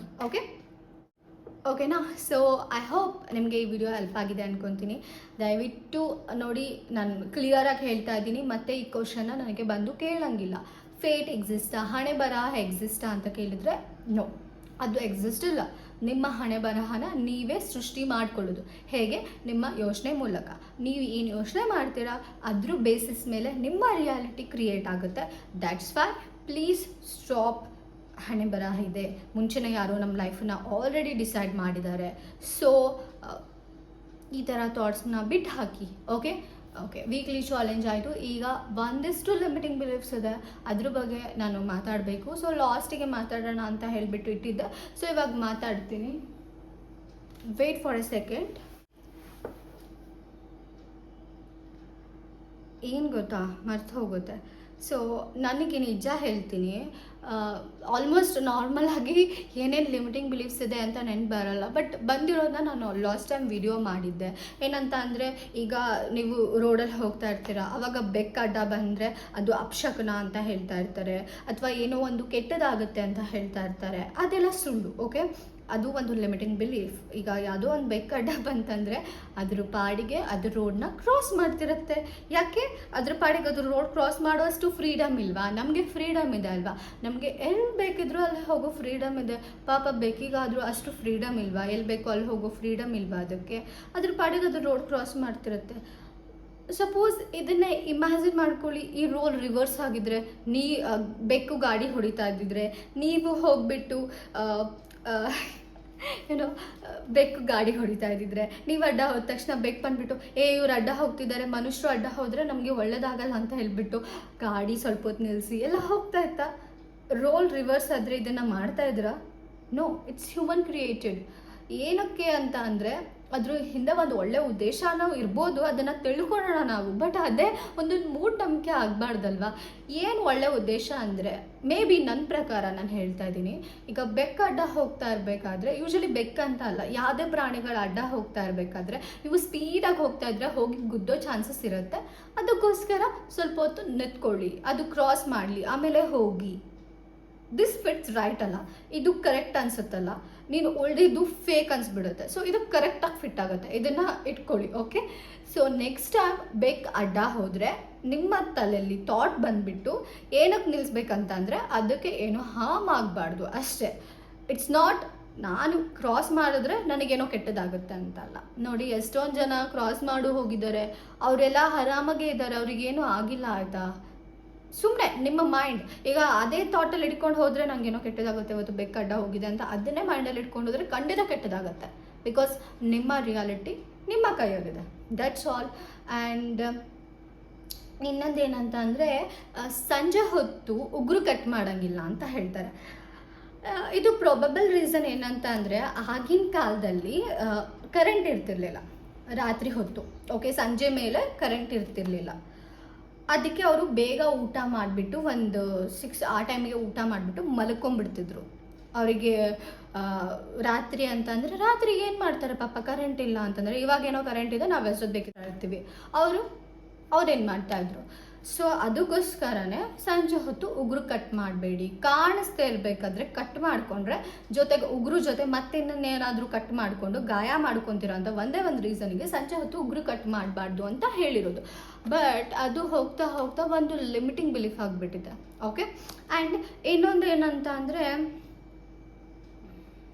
S1: ಓಕೆನಾ? ಸೊ ಐ ಹೋಪ್ ನಿಮಗೆ ಈ ವಿಡಿಯೋ ಹೆಲ್ಪ್ ಆಗಿದೆ ಅಂದ್ಕೊತೀನಿ. ದಯವಿಟ್ಟು ನೋಡಿ, ನಾನು ಕ್ಲಿಯರಾಗಿ ಹೇಳ್ತಾ ಇದ್ದೀನಿ. ಮತ್ತು ಈ ಕ್ವಶನ್ನ ನನಗೆ ಬಂದು ಕೇಳಂಗಿಲ್ಲ, ಫೇಟ್ ಎಕ್ಸಿಸ್ಟಾ, ಹಣೆ ಬರಹ ಎಕ್ಸಿಸ್ಟಾ ಅಂತ ಕೇಳಿದರೆ ನೋ, ಅದು ಎಕ್ಸಿಸ್ಟ್ ಇಲ್ಲ. ನಿಮ್ಮ ಹಣೆ ಬರಹನ ನೀವೇ ಸೃಷ್ಟಿ ಮಾಡ್ಕೊಳ್ಳೋದು. ಹೇಗೆ? ನಿಮ್ಮ ಯೋಚನೆ ಮೂಲಕ. ನೀವು ಏನು ಯೋಚನೆ ಮಾಡ್ತೀರಾ ಅದ್ರ ಬೇಸಿಸ್ ಮೇಲೆ ನಿಮ್ಮ ರಿಯಾಲಿಟಿ ಕ್ರಿಯೇಟ್ ಆಗುತ್ತೆ. That's why please stop. ಹಣೆ ಬರಹ ಇದೆ, ಮುಂಚೆನೇ ಯಾರೋ ನಮ್ಮ ಲೈಫನ್ನ ಆಲ್ರೆಡಿ ಡಿಸೈಡ್ ಮಾಡಿದ್ದಾರೆ. ಸೊ ಈ ಥರ ಥಾಟ್ಸ್ನ ಬಿಟ್ಟು ಹಾಕಿ. ಓಕೆ. ವೀಕ್ಲಿ ಚಾಲೆಂಜ್ ಆಯಿತು. ಈಗ ಒಂದಿಷ್ಟು ಲಿಮಿಟಿಂಗ್ ಬಿಲೀಫ್ಸ್ ಇದೆ, ಅದ್ರ ಬಗ್ಗೆ ನಾನು ಮಾತಾಡಬೇಕು. ಸೊ ಲಾಸ್ಟಿಗೆ ಮಾತಾಡೋಣ ಅಂತ ಹೇಳಿಬಿಟ್ಟು ಇಟ್ಟಿದ್ದೆ. ಸೊ ಇವಾಗ ಮಾತಾಡ್ತೀನಿ. Wait for a second. ಏನು ಗೊತ್ತಾ, ಮರ್ತು ಹೋಗುತ್ತೆ. ಸೊ ನನಗೆ ನಿಜ ಹೇಳ್ತೀನಿ, ಆಲ್ಮೋಸ್ಟ್ ನಾರ್ಮಲ್ ಆಗಿ ಏನೇನು ಲಿಮಿಟಿಂಗ್ ಬಿಲೀಫ್ಸ್ ಇದೆ ಅಂತ ನೆನ್ಪು ಬರಲ್ಲ. ಬಟ್ ಬಂದಿರೋದನ್ನ ನಾನು ಲಾಸ್ಟ್ ಟೈಮ್ ವಿಡಿಯೋ ಮಾಡಿದ್ದೆ. ಏನಂತ ಅಂದರೆ, ಈಗ ನೀವು ರೋಡಲ್ಲಿ ಹೋಗ್ತಾ ಇರ್ತೀರ, ಆವಾಗ ಬೆಕ್ಕ ಅಡ್ಡ ಬಂದರೆ ಅದು ಅಪಶಕುನ ಅಂತ ಹೇಳ್ತಾ ಇರ್ತಾರೆ, ಅಥವಾ ಏನೋ ಒಂದು ಕೆಟ್ಟದಾಗುತ್ತೆ ಅಂತ ಹೇಳ್ತಾ ಇರ್ತಾರೆ. ಅದೆಲ್ಲ ಸುಳ್ಳು. ಓಕೆ. ಅದು ಒಂದು ಲಿಮಿಟಿಂಗ್ ಬಿಲೀಫ್. ಈಗ ಯಾವುದೋ ಒಂದು ಬೆಕ್ಕ ಅಡ್ಡ ಬಂತಂದರೆ ಅದ್ರ ಪಾಡಿಗೆ ಅದ್ರ ರೋಡ್ನ ಕ್ರಾಸ್ ಮಾಡ್ತಿರುತ್ತೆ. ಯಾಕೆ? ಅದ್ರ ಪಾಡಿಗೆ ಅದ್ರ ರೋಡ್ ಕ್ರಾಸ್ ಮಾಡೋಷ್ಟು ಫ್ರೀಡಮ್ ಇಲ್ವಾ? ನಮಗೆ ಫ್ರೀಡಮ್ ಇದೆ ಅಲ್ವಾ? ನಮಗೆ ಎಲ್ಲಿ ಬೇಕಿದ್ರೂ ಅಲ್ಲಿ ಹೋಗೋ ಫ್ರೀಡಮ್ ಇದೆ. ಪಾಪ ಬೆಕ್ಕಿಗಾದರೂ ಅಷ್ಟು ಫ್ರೀಡಮ್ ಇಲ್ವಾ? ಎಲ್ಲಿ ಬೇಕೋ ಅಲ್ಲಿ ಹೋಗೋ ಫ್ರೀಡಮ್ ಇಲ್ವಾ ಅದಕ್ಕೆ? ಅದ್ರ ಪಾಡಿಗೆ ಅದ್ರ ರೋಡ್ ಕ್ರಾಸ್ ಮಾಡ್ತಿರುತ್ತೆ. ಸಪೋಸ್ ಇದನ್ನೇ ಇಮ್ಯಾಜಿನ್ ಮಾಡ್ಕೊಳ್ಳಿ, ಈ ರೋಲ್ ರಿವರ್ಸ್ ಆಗಿದ್ರೆ, ಬೆಕ್ಕು ಗಾಡಿ ಹೊಡಿತಾ ಇದ್ದಿದ್ರೆ, ನೀವು ಹೋಗ್ಬಿಟ್ಟು ಏನೋ ಬೆಕ್ಕು ಗಾಡಿ ಹೊಡಿತಾ ಇದ್ದಿದ್ರೆ, ನೀವು ಅಡ್ಡ ಹೋದ ತಕ್ಷಣ ಬೆಕ್ಕು ಬಂದುಬಿಟ್ಟು ಇವ್ರು ಅಡ್ಡ ಹೋಗ್ತಿದ್ದಾರೆ, ಮನುಷ್ಯರು ಅಡ್ಡ ಹೋದರೆ ನಮಗೆ ಒಳ್ಳೇದಾಗಲ್ಲ ಅಂತ ಹೇಳಿಬಿಟ್ಟು ಗಾಡಿ ಸ್ವಲ್ಪ ಹೊತ್ತು ನಿಲ್ಲಿಸಿ ಎಲ್ಲ ಹೋಗ್ತಾ ಇತ್ತಾ? ರೋಲ್ ರಿವರ್ಸ್ ಆದರೆ ಇದನ್ನು ಮಾಡ್ತಾ ಇದ್ರಾ? No, it's human created. ಏನಕ್ಕೆ ಅಂತ ಅಂದರೆ ಅದ್ರ ಹಿಂದೆ ಒಂದು ಒಳ್ಳೆ ಉದ್ದೇಶನೂ ಇರ್ಬೋದು, ಅದನ್ನು ತಿಳ್ಕೊಳ್ಳೋಣ ನಾವು. ಬಟ್ ಅದೇ ಒಂದು ಮೂಢನಂಬಿಕೆ ಆಗಬಾರ್ದಲ್ವ? ಏನು ಒಳ್ಳೆ ಉದ್ದೇಶ ಅಂದರೆ, ಮೇ ಬಿ ನನ್ನ ಪ್ರಕಾರ ನಾನು ಹೇಳ್ತಾ ಇದ್ದೀನಿ, ಈಗ ಬೆಕ್ಕ ಅಡ್ಡ ಹೋಗ್ತಾ ಇರಬೇಕಾದ್ರೆ, ಯೂಶಲಿ ಬೆಕ್ಕ ಅಂತ ಅಲ್ಲ, ಯಾವುದೇ ಪ್ರಾಣಿಗಳು ಅಡ್ಡ ಹೋಗ್ತಾ ಇರಬೇಕಾದ್ರೆ ನೀವು ಸ್ಪೀಡಾಗಿ ಹೋಗ್ತಾ ಇದ್ರೆ ಹೋಗಿ ಗುದ್ದೋ ಚಾನ್ಸಸ್ ಇರುತ್ತೆ. ಅದಕ್ಕೋಸ್ಕರ ಸ್ವಲ್ಪ ಹೊತ್ತು ನಿಂತ್ಕೊಳ್ಳಿ, ಅದು ಕ್ರಾಸ್ ಮಾಡಲಿ, ಆಮೇಲೆ ಹೋಗಿ. ದಿಸ್ ಫಿಟ್ಸ್ ರೈಟ್ ಅಲ್ಲ, ಇದು ಕರೆಕ್ಟ್ ಅನ್ಸುತ್ತಲ್ಲ, ನೀನು ಉಳಿದಿದ್ದು ಫೇಕ್ ಅನ್ಸ್ಬಿಡುತ್ತೆ. ಸೊ ಇದು ಕರೆಕ್ಟಾಗಿ ಫಿಟ್ ಆಗುತ್ತೆ, ಇದನ್ನು ಇಟ್ಕೊಳ್ಳಿ. ಓಕೆ. ಸೊ ನೆಕ್ಸ್ಟ್ ಟೈಮ್ ಬೆಕ್ ಅಡ್ಡ ಹೋದರೆ ನಿಮ್ಮ ತಲೆಯಲ್ಲಿ ಥಾಟ್ ಬಂದುಬಿಟ್ಟು ಏನಕ್ಕೆ ನಿಲ್ಲಿಸ್ಬೇಕಂತಂದರೆ ಅದಕ್ಕೆ ಏನೋ ಹಾರ್ಮ್ ಆಗಬಾರ್ದು ಅಷ್ಟೇ. ಇಟ್ಸ್ ನಾಟ್ ನಾನು ಕ್ರಾಸ್ ಮಾಡಿದ್ರೆ ನನಗೇನೋ ಕೆಟ್ಟದಾಗುತ್ತೆ ಅಂತಲ್ಲ. ನೋಡಿ, ಎಷ್ಟೊಂದು ಜನ ಕ್ರಾಸ್ ಮಾಡು ಹೋಗಿದ್ದಾರೆ, ಅವರೆಲ್ಲ ಆರಾಮಾಗೇ ಇದ್ದಾರೆ, ಅವ್ರಿಗೇನೂ ಆಗಿಲ್ಲ. ಆಯಿತಾ? ಸುಮ್ಮನೆ ನಿಮ್ಮ ಮೈಂಡ್ ಈಗ ಅದೇ ಥಾಟಲ್ಲಿ ಇಟ್ಕೊಂಡು ಹೋದರೆ ನನಗೇನೋ ಕೆಟ್ಟದಾಗುತ್ತೆ, ಇವತ್ತು ಬೆಕ್ಕ ಅಡ್ಡ ಹೋಗಿದೆ ಅಂತ ಅದನ್ನೇ ಮೈಂಡಲ್ಲಿ ಇಟ್ಕೊಂಡು ಹೋದರೆ ಖಂಡಿತ ಕೆಟ್ಟದಾಗುತ್ತೆ. ಬಿಕಾಸ್ ನಿಮ್ಮ ರಿಯಾಲಿಟಿ ನಿಮ್ಮ ಕೈಯಾಗಿದೆ. That's all. ಆ್ಯಂಡ್ ಇನ್ನೊಂದೇನಂತ ಅಂದರೆ, ಸಂಜೆ ಹೊತ್ತು ಉಗುರು ಕಟ್ ಮಾಡೋಂಗಿಲ್ಲ ಅಂತ ಹೇಳ್ತಾರೆ. ಇದು ಪ್ರೊಬಬಲ್ ರೀಸನ್ ಏನಂತ ಅಂದರೆ, ಆಗಿನ ಕಾಲದಲ್ಲಿ ಕರೆಂಟ್ ಇರ್ತಿರ್ಲಿಲ್ಲ ರಾತ್ರಿ ಹೊತ್ತು. ಓಕೆ. ಸಂಜೆ ಮೇಲೆ ಕರೆಂಟ್ ಇರ್ತಿರ್ಲಿಲ್ಲ. ಅದಕ್ಕೆ ಅವರು ಬೇಗ ಊಟ ಮಾಡಿಬಿಟ್ಟು ಒಂದು 6 ಆ ಟೈಮಿಗೆ ಊಟ ಮಾಡಿಬಿಟ್ಟು ಮಲ್ಕೊಂಡ್ಬಿಡ್ತಿದ್ರು. ಅವರಿಗೆ ರಾತ್ರಿ ಅಂತಂದರೆ, ರಾತ್ರಿ ಏನು ಮಾಡ್ತಾರೆ ಪಾಪ, ಕರೆಂಟ್ ಇಲ್ಲ ಅಂತಂದರೆ, ಇವಾಗೇನೋ ಕರೆಂಟ್ ಇದೆ, ನಾವು ಎಷ್ಟೊತ್ತು ಬೇಕಿದ್ರೆ ಇರ್ತೀವಿ. ಅವ್ರೇನು ಮಾಡ್ತಾಯಿದ್ರು, ಸೊ ಅದಕ್ಕೋಸ್ಕರನೇ ಸಂಜೆ ಹೊತ್ತು ಉಗುರು ಕಟ್ ಮಾಡಬೇಡಿ. ಕಾಣಿಸ್ತಾ ಇರಬೇಕಾದ್ರೆ ಕಟ್ ಮಾಡಿಕೊಂಡ್ರೆ ಜೊತೆಗೆ ಉಗುರು ಜೊತೆ ಮತ್ತೆ ಇನ್ನೇನಾದರೂ ಕಟ್ ಮಾಡಿಕೊಂಡು ಗಾಯ ಮಾಡ್ಕೊತೀರ ಅಂತ ಒಂದೇ ಒಂದು ರೀಸನ್ಗೆ ಸಂಜೆ ಹೊತ್ತು ಉಗುರು ಕಟ್ ಮಾಡಬಾರ್ದು ಅಂತ ಹೇಳಿರೋದು. ಬಟ್ ಅದು ಹೋಗ್ತಾ ಹೋಗ್ತಾ ಒಂದು ಲಿಮಿಟಿಂಗ್ ಬಿಲೀಫ್ ಆಗಿಬಿಟ್ಟಿದೆ. ಓಕೆ, ಆ್ಯಂಡ್ ಇನ್ನೊಂದು ಏನಂತ ಅಂದರೆ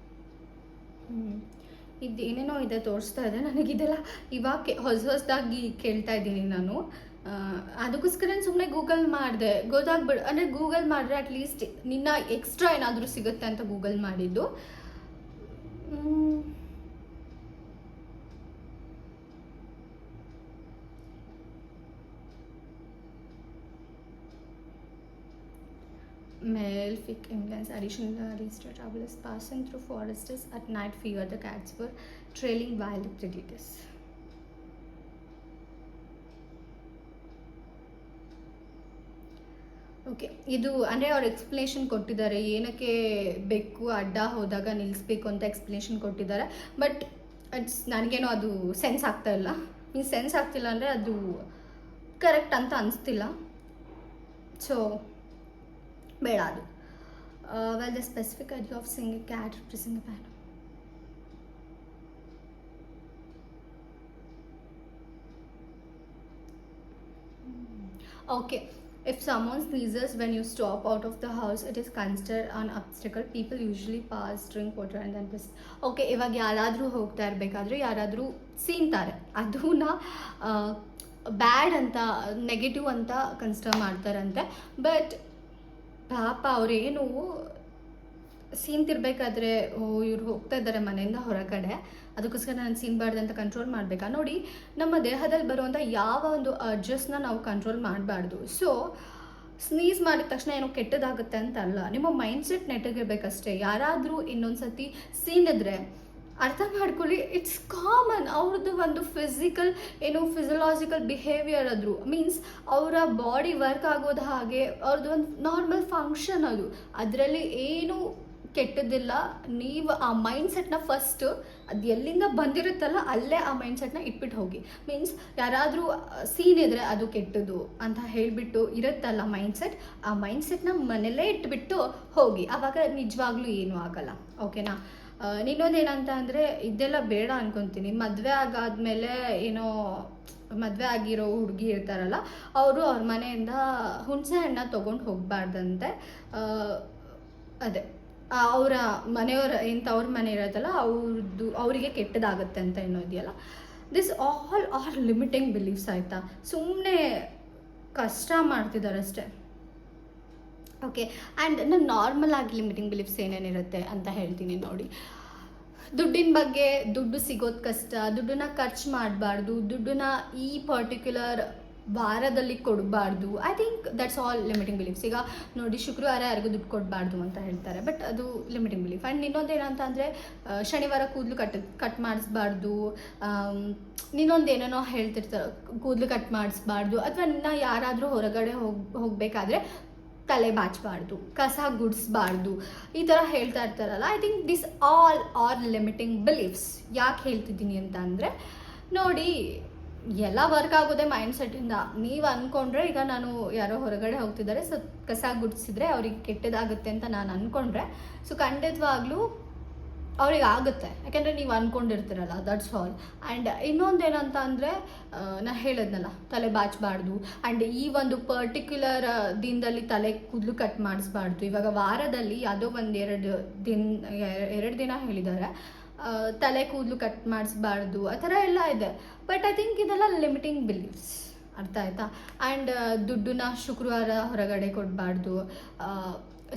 S1: ಇದೇನೇನೋ ಇದೆ ತೋರಿಸ್ತಾ ಇದೆ ನನಗಿದೆಲ್ಲ ಇವಾಗ ಹೊಸದಾಗಿ ಕೇಳ್ತಾ ಇದ್ದೀನಿ ನಾನು. ಅದಕ್ಕೋಸ್ಕರ ಸುಮ್ಮನೆ ಗೂಗಲ್ ಮಾಡಿದೆ, ಗೊತ್ತಾಗ್ಬಿಡು ಅಂದರೆ ಗೂಗಲ್ ಮಾಡಿದ್ರೆ ಅಟ್ಲೀಸ್ಟ್ ನಿನ್ನ ಎಕ್ಸ್ಟ್ರಾ ಏನಾದರೂ ಸಿಗುತ್ತೆ ಅಂತ ಗೂಗಲ್ ಮಾಡಿದ್ದು. Male fic implants additional registered travelers passing through forests at night fear the cats were trailing wild predators. Okay, ಇದು ಅಂದರೆ ಅವ್ರು ಎಕ್ಸ್ಪ್ಲನೇಷನ್ ಕೊಟ್ಟಿದ್ದಾರೆ, ಏನಕ್ಕೆ ಬೆಕ್ಕು ಅಡ್ಡ ಹೋದಾಗ ನಿಲ್ಲಿಸ್ಬೇಕು ಅಂತ ಎಕ್ಸ್ಪ್ಲನೇಷನ್ ಕೊಟ್ಟಿದ್ದಾರೆ. ಬಟ್ ನನಗೇನೋ ಅದು ಸೆನ್ಸ್ ಆಗ್ತಾ ಇಲ್ಲ. ಈ ಸೆನ್ಸ್ ಆಗ್ತಿಲ್ಲ ಅಂದರೆ ಅದು ಕರೆಕ್ಟ್ ಅಂತ ಅನಿಸ್ತಿಲ್ಲ. ಸೊ ಬೇಡ ಅದು. Well the specific idea of sing a cat represent the PAN. Okay, if someone sneezes when you stop out of the house, it is considered an obstacle. People usually pass, drink water and then piss. Okay, ಇವಾಗ ಯಾರಾದರೂ ಹೋಗ್ತಾ ಇರಬೇಕಾದ್ರೆ ಯಾರಾದರೂ ಸೀನ್ತಾರೆ, ಅದನ್ನ ಬ್ಯಾಡ್ ಅಂತ negative ಅಂತ consider ಮಾಡ್ತಾರಂತೆ. But ಪಾಪ ಅವರೇನು ಸೀನ್ತಿರ್ಬೇಕಾದ್ರೆ ಇವ್ರು ಹೋಗ್ತಾ ಇದ್ದಾರೆ ಮನೆಯಿಂದ ಹೊರಗಡೆ, ಅದಕ್ಕೋಸ್ಕರ ನಾನು ಸೀನ್ಬಾರ್ದು ಅಂತ ಕಂಟ್ರೋಲ್ ಮಾಡಬೇಕಾ? ನೋಡಿ, ನಮ್ಮ ದೇಹದಲ್ಲಿ ಬರುವಂಥ ಯಾವ ಒಂದು ಅರ್ಜಸ್ನ ನಾವು ಕಂಟ್ರೋಲ್ ಮಾಡಬಾರ್ದು. ಸೊ ಸ್ನೀಸ್ ಮಾಡಿದ ತಕ್ಷಣ ಏನೋ ಕೆಟ್ಟದಾಗುತ್ತೆ ಅಂತ ಅಲ್ಲ, ನಿಮ್ಮ ಮೈಂಡ್ಸೆಟ್ ನೆಟ್ಟಗಿರ್ಬೇಕಷ್ಟೇ. ಯಾರಾದರೂ ಇನ್ನೊಂದು ಸತಿ ಸೀನಿದ್ರೆ ಅರ್ಥ ಮಾಡ್ಕೊಳ್ಳಿ, ಇಟ್ಸ್ ಕಾಮನ್. ಅವ್ರದ್ದು ಒಂದು ಫಿಸಿಯಲಾಜಿಕಲ್ ಬಿಹೇವಿಯರ್ ಅದು ಮೀನ್ಸ್ ಅವರ ಬಾಡಿ ವರ್ಕ್ ಆಗೋದು ಹಾಗೆ, ಅವ್ರದ್ದು ಒಂದು ನಾರ್ಮಲ್ ಫಂಕ್ಷನ್ ಅದು, ಅದರಲ್ಲಿ ಏನು ಕೆಟ್ಟದಿಲ್ಲ. ನೀವು ಆ ಮೈಂಡ್ಸೆಟ್ನ ಫಸ್ಟ್ ಅದು ಎಲ್ಲಿಂದ ಬಂದಿರುತ್ತಲ್ಲ ಅಲ್ಲೇ ಆ ಮೈಂಡ್ಸೆಟ್ನ ಇಟ್ಬಿಟ್ಟು ಹೋಗಿ. ಮೀನ್ಸ್ ಯಾರಾದರೂ ಸೀನ್ ಇದ್ರೆ ಅದು ಕೆಟ್ಟದು ಅಂತ ಹೇಳಿಬಿಟ್ಟು ಇರುತ್ತಲ್ಲ ಮೈಂಡ್ಸೆಟ್, ಆ ಮೈಂಡ್ಸೆಟ್ನ ಮನೆಯಲ್ಲೇ ಇಟ್ಬಿಟ್ಟು ಹೋಗಿ, ಆವಾಗ ನಿಜವಾಗ್ಲೂ ಏನೂ ಆಗಲ್ಲ. ಓಕೆನಾ? ಇನ್ನೊಂದೇನಂತ ಅಂದರೆ ಇದೆಲ್ಲ ಬೇಡ ಅನ್ಕೊತೀನಿ. ಮದುವೆ ಆಗಾದ್ಮೇಲೆ ಏನೋ ಮದುವೆ ಆಗಿರೋ ಹುಡುಗಿ ಇರ್ತಾರಲ್ಲ, ಅವರು ಅವ್ರ ಮನೆಯಿಂದ ಹುಣಸೆ ಹಣ್ಣ ತೊಗೊಂಡು ಹೋಗಬಾರ್ದಂತೆ. ಅದೇ ಅವರ ಮನೆಯವ್ರ ಅವ್ರ ಮನೆ ಇರೋದಲ್ಲ ಅವರಿಗೆ ಕೆಟ್ಟದಾಗುತ್ತೆ ಅಂತ ಏನೋ ಇದೆಯಲ್ಲ. This all are limiting beliefs, ಆಯಿತಾ? ಸುಮ್ಮನೆ ಕಷ್ಟ ಮಾಡ್ತಿದ್ದಾರೆ ಅಷ್ಟೇ. ಓಕೆ, ಆ್ಯಂಡ್ ನಾನು ನಾರ್ಮಲ್ ಆಗಿ ಲಿಮಿಟಿಂಗ್ ಬಿಲೀಫ್ಸ್ ಏನೇನಿರುತ್ತೆ ಅಂತ ಹೇಳ್ತೀನಿ ನೋಡಿ. ದುಡ್ಡಿನ ಬಗ್ಗೆ, ದುಡ್ಡು ಸಿಗೋದು ಕಷ್ಟ, ದುಡ್ಡನ್ನ ಖರ್ಚು ಮಾಡಬಾರ್ದು, ದುಡ್ಡನ್ನ ಈ ಪರ್ಟಿಕ್ಯುಲರ್ ವಾರದಲ್ಲಿ ಕೊಡಬಾರ್ದು. I think that's all limiting beliefs. ಈಗ ನೋಡಿ, ಶುಕ್ರವಾರ ಯಾರಿಗೂ ದುಡ್ಡು ಕೊಡಬಾರ್ದು ಅಂತ ಹೇಳ್ತಾರೆ, ಬಟ್ ಅದು ಲಿಮಿಟಿಂಗ್ ಬಿಲೀಫ್. ಆ್ಯಂಡ್ ಇನ್ನೊಂದೇನಂತ ಅಂದರೆ ಶನಿವಾರ ಕೂದಲು ಕಟ್ ಮಾಡಿಸ್ಬಾರ್ದು, ಇನ್ನೊಂದೇನೇನೋ ಹೇಳ್ತಿರ್ತಾರೆ, ಕೂದಲು ಕಟ್ ಮಾಡಿಸ್ಬಾರ್ದು. ಅಥವಾ ಇನ್ನು ಯಾರಾದರೂ ಹೊರಗಡೆ ಹೋಗಬೇಕಾದ್ರೆ ತಲೆ ಬಾಚಬಾರ್ದು, ಕಸ ಗುಡಿಸ್ಬಾರ್ದು, ಈ ಥರ ಹೇಳ್ತಾ ಇರ್ತಾರಲ್ಲ. I think this all are limiting beliefs. ಯಾಕೆ ಹೇಳ್ತಿದ್ದೀನಿ ಅಂತ ಅಂದರೆ ನೋಡಿ, ಎಲ್ಲ ವರ್ಕ್ ಆಗೋದೇ ಮೈಂಡ್ಸೆಟ್ಟಿಂದ. ನೀವು ಅಂದ್ಕೊಂಡ್ರೆ, ಈಗ ನಾನು ಯಾರೋ ಹೊರಗಡೆ ಹೋಗ್ತಿದ್ದಾರೆ, ಸೊ ಕಸ ಗುಡಿಸಿದ್ರೆ ಅವ್ರಿಗೆ ಕೆಟ್ಟದಾಗುತ್ತೆ ಅಂತ ನಾನು ಅಂದ್ಕೊಂಡ್ರೆ, ಸೊ ಖಂಡಿತವಾಗ್ಲೂ ಅವ್ರಿಗೆ ಆಗುತ್ತೆ, ಯಾಕೆಂದರೆ ನೀವು ಅಂದ್ಕೊಂಡಿರ್ತೀರಲ್ಲ, ದಟ್ಸ್ ಆಲ್. ಆ್ಯಂಡ್ ಇನ್ನೊಂದೇನಂತ ಅಂದರೆ ನಾನು ಹೇಳಿದ್ನಲ್ಲ, ತಲೆ ಬಾಚಬಾರ್ದು. ಆ್ಯಂಡ್ ಈ ಒಂದು ಪರ್ಟಿಕ್ಯುಲರ್ ದಿನದಲ್ಲಿ ತಲೆ ಕೂದಲು ಕಟ್ ಮಾಡಿಸ್ಬಾರ್ದು. ಇವಾಗ ವಾರದಲ್ಲಿ ಯಾವುದೋ ಒಂದು ಎರಡು ದಿನ ಹೇಳಿದ್ದಾರೆ ತಲೆ ಕೂದಲು ಕಟ್ ಮಾಡಿಸ್ಬಾರ್ದು, ಆ ಥರ ಎಲ್ಲ ಇದೆ. ಬಟ್ ಐ ಥಿಂಕ್ ಇದೆಲ್ಲ ಲಿಮಿಟಿಂಗ್ ಬಿಲೀಫ್ಸ್, ಅರ್ಥ ಆಯ್ತಾ? ಆ್ಯಂಡ್ ದುಡ್ಡನ್ನ ಶುಕ್ರವಾರ ಹೊರಗಡೆ ಕೊಡಬಾರ್ದು.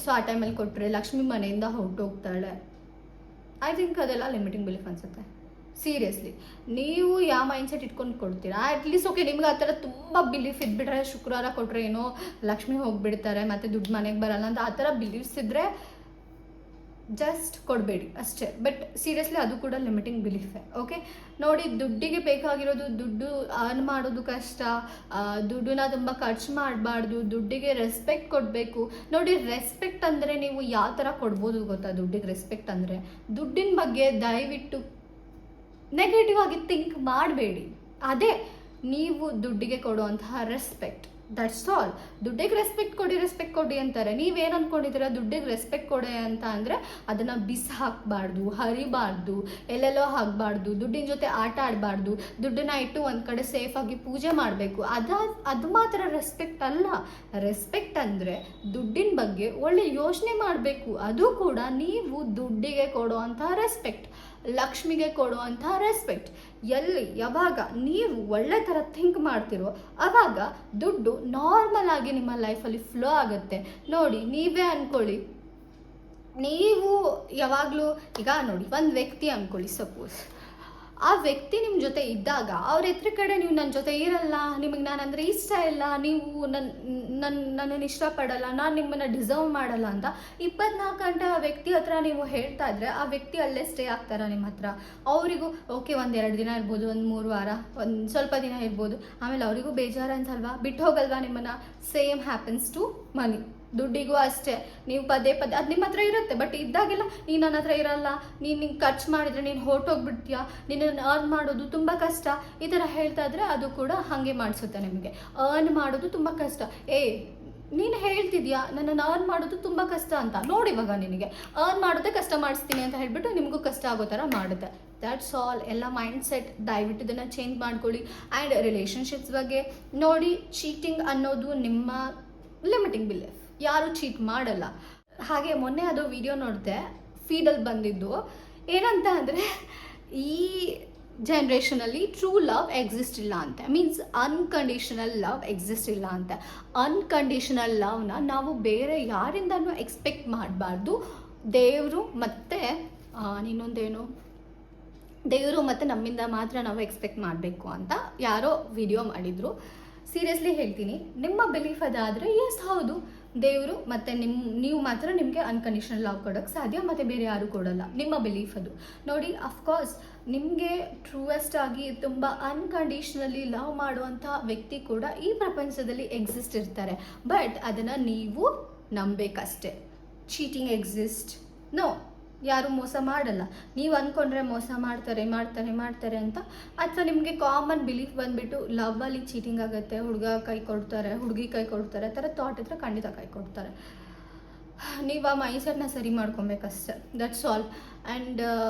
S1: ಸೊ ಆ ಟೈಮಲ್ಲಿ ಕೊಟ್ಟರೆ ಲಕ್ಷ್ಮಿ ಮನೆಯಿಂದ ಹೊರಟೋಗ್ತಾಳೆ. ಐ ಥಿಂಕ್ ಅದೆಲ್ಲ ಲಿಮಿಟಿಂಗ್ ಬಿಲೀಫ್ ಅನಿಸುತ್ತೆ. ಸೀರಿಯಸ್ಲಿ, ನೀವು ಯಾವ ಮೈಂಡ್ಸೆಟ್ ಇಟ್ಕೊಂಡು ಕೊಡ್ತೀರಾ? ಅಟ್ಲೀಸ್ಟ್ ಓಕೆ, ನಿಮ್ಗೆ ಆ ಥರ ತುಂಬ ಬಿಲೀಫ್ ಇದ್ಬಿಟ್ರೆ, ಶುಕ್ರವಾರ ಕೊಟ್ಟರೆ ಏನೋ ಲಕ್ಷ್ಮಿ ಹೋಗಿಬಿಡ್ತಾರೆ ಮತ್ತು ದುಡ್ಡು ಮನೆಗೆ ಬರಲ್ಲ ಅಂತ ಆ ಥರ ಬಿಲೀಫ್ಸ್ ಇದ್ದರೆ ಜಸ್ಟ್ ಕೊಡಬೇಡಿ ಅಷ್ಟೇ. ಬಟ್ ಸೀರಿಯಸ್ಲಿ ಅದು ಕೂಡ ಲಿಮಿಟಿಂಗ್ ಬಿಲೀಫೇ. ಓಕೆ, ನೋಡಿ, ದುಡ್ಡಿಗೆ ಬೇಕಾಗಿರೋದು, ದುಡ್ಡು ಅರ್ನ್ ಮಾಡೋದು ಕಷ್ಟ, ದುಡ್ಡನ್ನ ತುಂಬ ಖರ್ಚು ಮಾಡಬಾರ್ದು, ದುಡ್ಡಿಗೆ ರೆಸ್ಪೆಕ್ಟ್ ಕೊಡಬೇಕು. ನೋಡಿ, ರೆಸ್ಪೆಕ್ಟ್ ಅಂದರೆ ನೀವು ಯಾವ ಥರ ಕೊಡ್ಬೋದು ಗೊತ್ತಾ? ದುಡ್ಡಿಗೆ ರೆಸ್ಪೆಕ್ಟ್ ಅಂದರೆ, ದುಡ್ಡಿನ ಬಗ್ಗೆ ದಯವಿಟ್ಟು ನೆಗೆಟಿವ್ ಆಗಿ ಥಿಂಕ್ ಮಾಡಬೇಡಿ. ಅದೇ ನೀವು ದುಡ್ಡಿಗೆ ಕೊಡುವಂತಹ ರೆಸ್ಪೆಕ್ಟ್. That's all. ದುಡ್ಡಿಗೆ ರೆಸ್ಪೆಕ್ಟ್ ಕೊಡಿ ಅಂತಾರೆ. ನೀವೇನು ಅಂದ್ಕೊಂಡಿದ್ದೀರಾ, ದುಡ್ಡಿಗೆ ರೆಸ್ಪೆಕ್ಟ್ ಕೊಡೆ ಅಂತ ಅಂದರೆ ಅದನ್ನು ಬಿಸಿ ಹಾಕಬಾರ್ದು, ಹರಿಬಾರ್ದು, ಎಲ್ಲೆಲ್ಲೋ ಹಾಕಬಾರ್ದು, ದುಡ್ಡಿನ ಜೊತೆ ಆಟ ಆಡಬಾರ್ದು, ದುಡ್ಡನ್ನ ಇಟ್ಟು ಒಂದು ಕಡೆ ಸೇಫಾಗಿ ಪೂಜೆ ಮಾಡಬೇಕು. ಅದು ಮಾತ್ರ ರೆಸ್ಪೆಕ್ಟ್ ಅಲ್ಲ. ರೆಸ್ಪೆಕ್ಟ್ ಅಂದರೆ ದುಡ್ಡಿನ ಬಗ್ಗೆ ಒಳ್ಳೆ ಯೋಚನೆ ಮಾಡಬೇಕು. ಅದು ಕೂಡ ನೀವು ದುಡ್ಡಿಗೆ ಕೊಡುವಂಥ ರೆಸ್ಪೆಕ್ಟ್, ಲಕ್ಷ್ಮಿಗೆ ಕೊಡುವಂಥ ರೆಸ್ಪೆಕ್ಟ್. ಎಲ್ಲಿ ಯಾವಾಗ ನೀವು ಒಳ್ಳೆ ಥರ ಥಿಂಕ್ ಮಾಡ್ತಿರೋ ಆವಾಗ ದುಡ್ಡು ನಾರ್ಮಲ್ ಆಗಿ ನಿಮ್ಮ ಲೈಫಲ್ಲಿ ಫ್ಲೋ ಆಗುತ್ತೆ. ನೋಡಿ, ನೀವೇ ಅಂದ್ಕೊಳ್ಳಿ, ನೀವು ಯಾವಾಗಲೂ ಈಗ ನೋಡಿ, ಒಂದು ವ್ಯಕ್ತಿ ಅಂದ್ಕೊಳ್ಳಿ, ಸಪೋಸ್ ಆ ವ್ಯಕ್ತಿ ನಿಮ್ಮ ಜೊತೆ ಇದ್ದಾಗ ಅವ್ರ ಎದುರು ಕಡೆ ನೀವು ನನ್ನ ಜೊತೆ ಇರಲ್ಲ, ನಿಮಗೆ ನಾನು ಅಂದರೆ ಇಷ್ಟ ಇಲ್ಲ, ನೀವು ನನ್ನನ್ನು ಇಷ್ಟಪಡಲ್ಲ, ನಾನು ನಿಮ್ಮನ್ನು ಡಿಸರ್ವ್ ಮಾಡಲ್ಲ ಅಂತ 24 ಗಂಟೆ ಆ ವ್ಯಕ್ತಿ ಹತ್ರ ನೀವು ಹೇಳ್ತಾ ಇದ್ರೆ ಆ ವ್ಯಕ್ತಿ ಅಲ್ಲೇ ಸ್ಟೇ ಆಗ್ತಾರ ನಿಮ್ಮ ಹತ್ರ. ಅವರಿಗೂ ಓಕೆ, 1-2 ದಿನ ಇರ್ಬೋದು, 1-3 ವಾರ, ಒಂದು ಸ್ವಲ್ಪ ದಿನ ಇರ್ಬೋದು, ಆಮೇಲೆ ಅವರಿಗೂ ಬೇಜಾರು ಅನ್ಸಲ್ವಾ, ಬಿಟ್ಟು ಹೋಗಲ್ವಾ ನಿಮ್ಮನ್ನು? ಸೇಮ್ ಹ್ಯಾಪನ್ಸ್ ಟು ಮನಿ. ದುಡ್ಡಿಗೂ ಅಷ್ಟೇ, ನೀವು ಪದೇ ಅದು ನಿಮ್ಮ ಹತ್ರ ಇರುತ್ತೆ, ಬಟ್ ಇದ್ದಾಗೆಲ್ಲ ನೀನು ನನ್ನ ಹತ್ರ ಇರಲ್ಲ, ನೀನು ಖರ್ಚು ಮಾಡಿದರೆ ನೀನು ಹೊರಟೋಗ್ಬಿಡ್ತೀಯಾ, ನಿನ್ನನ್ನು ಅರ್ನ್ ಮಾಡೋದು ತುಂಬ ಕಷ್ಟ, ಈ ಥರ ಹೇಳ್ತಾ ಇದ್ರೆ ಅದು ಕೂಡ ಹಾಗೆ ಮಾಡಿಸುತ್ತೆ ನಿಮಗೆ. ಅರ್ನ್ ಮಾಡೋದು ತುಂಬ ಕಷ್ಟ. ನೀನು ಹೇಳ್ತಿದ್ಯಾ ನನ್ನನ್ನು ಅರ್ನ್ ಮಾಡೋದು ತುಂಬ ಕಷ್ಟ ಅಂತ, ನೋಡಿ ಇವಾಗ ನಿನಗೆ ಅರ್ನ್ ಮಾಡೋದೇ ಕಷ್ಟ ಮಾಡಿಸ್ತೀನಿ ಅಂತ ಹೇಳ್ಬಿಟ್ಟು ನಿಮಗೂ ಕಷ್ಟ ಆಗೋ ಥರ ಮಾಡುತ್ತೆ. That's all. ಎಲ್ಲ ಮೈಂಡ್ ಸೆಟ್ ದಯವಿಟ್ಟು ಇದನ್ನು ಚೇಂಜ್ ಮಾಡ್ಕೊಳ್ಳಿ. ಆ್ಯಂಡ್ ರಿಲೇಷನ್ಶಿಪ್ಸ್ ಬಗ್ಗೆ ನೋಡಿ, ಚೀಟಿಂಗ್ ಅನ್ನೋದು ನಿಮ್ಮ ಲಿಮಿಟಿಂಗ್ ಬಿಲೀಫ್. ಯಾರು ಚೀಟ್ ಮಾಡಲ್ಲ. ಹಾಗೆ ಮೊನ್ನೆ ಅದು ವಿಡಿಯೋ ನೋಡಿದೆ, ಫೀಡಲ್ಲಿ ಬಂದಿದ್ದು ಏನಂತ ಅಂದರೆ, ಈ ಜನ್ರೇಷನಲ್ಲಿ ಟ್ರೂ ಲವ್ ಎಕ್ಸಿಸ್ಟ್ ಇಲ್ಲ ಅಂತ, ಮೀನ್ಸ್ ಅನ್ಕಂಡೀಷನಲ್ ಲವ್ ಎಕ್ಸಿಸ್ಟ್ ಇಲ್ಲ ಅಂತ. ಅನ್ಕಂಡೀಷನಲ್ ಲವ್ನ ನಾವು ಬೇರೆ ಯಾರಿಂದನೂ ಎಕ್ಸ್ಪೆಕ್ಟ್ ಮಾಡಬಾರ್ದು. ದೇವರು ಮತ್ತು ಇನ್ನೊಂದೇನು, ದೇವರು ಮತ್ತು ನಮ್ಮಿಂದ ಮಾತ್ರ ನಾವು ಎಕ್ಸ್ಪೆಕ್ಟ್ ಮಾಡಬೇಕು ಅಂತ ಯಾರೋ ವಿಡಿಯೋ ಮಾಡಿದರು. ಸೀರಿಯಸ್ಲಿ ಹೇಳ್ತೀನಿ, ನಿಮ್ಮ ಬಿಲೀಫ್ ಅದಾದರೆ ಎಸ್ ಹೌದು, ದೇವರು ಮತ್ತು ನೀವು ಮಾತ್ರ ನಿಮಗೆ ಅನ್ಕಂಡೀಷನಲ್ ಲವ್ ಕೊಡೋಕ್ಕೆ ಸಾಧ್ಯ, ಮತ್ತು ಬೇರೆ ಯಾರೂ ಕೊಡೋಲ್ಲ. ನಿಮ್ಮ ಬಿಲೀಫ್ ಅದು. ನೋಡಿ, ಅಫ್ಕೋರ್ಸ್ ನಿಮಗೆ ಟ್ರೂಯೆಸ್ಟ್ ಆಗಿ ತುಂಬ ಅನ್ಕಂಡೀಷನಲಿ ಲವ್ ಮಾಡುವಂಥ ವ್ಯಕ್ತಿ ಕೂಡ ಈ ಪ್ರಪಂಚದಲ್ಲಿ ಎಕ್ಸಿಸ್ಟ್ ಇರ್ತಾರೆ, ಬಟ್ ಅದನ್ನು ನೀವು ನಂಬೇಕಷ್ಟೆ. ಚೀಟಿಂಗ್ ಎಕ್ಸಿಸ್ಟ್ ನೋ, ಯಾರು ಮೋಸ ಮಾಡಲ್ಲ. ನೀವು ಅಂದ್ಕೊಂಡ್ರೆ ಮೋಸ ಮಾಡ್ತಾರೆ ಅಂತ, ಅಥವಾ ನಿಮಗೆ ಕಾಮನ್ ಬಿಲೀಫ್ ಬಂದುಬಿಟ್ಟು ಲವ್ವಲ್ಲಿ ಚೀಟಿಂಗ್ ಆಗುತ್ತೆ, ಹುಡುಗ ಕೈ ಕೊಡ್ತಾರೆ, ಹುಡುಗಿ ಕೈ ಕೊಡ್ತಾರೆ, ಆ ಥರ ಥಾಟ್ ಇದ್ರೆ ಖಂಡಿತ ಕೈ ಕೊಡ್ತಾರೆ. ನೀವು ಆ ಮೈಂಡ್ಸೆಟ್ನ ಸರಿ ಮಾಡ್ಕೊಬೇಕಷ್ಟೆ, ದಟ್ಸ್ ಆಲ್. ಆ್ಯಂಡ್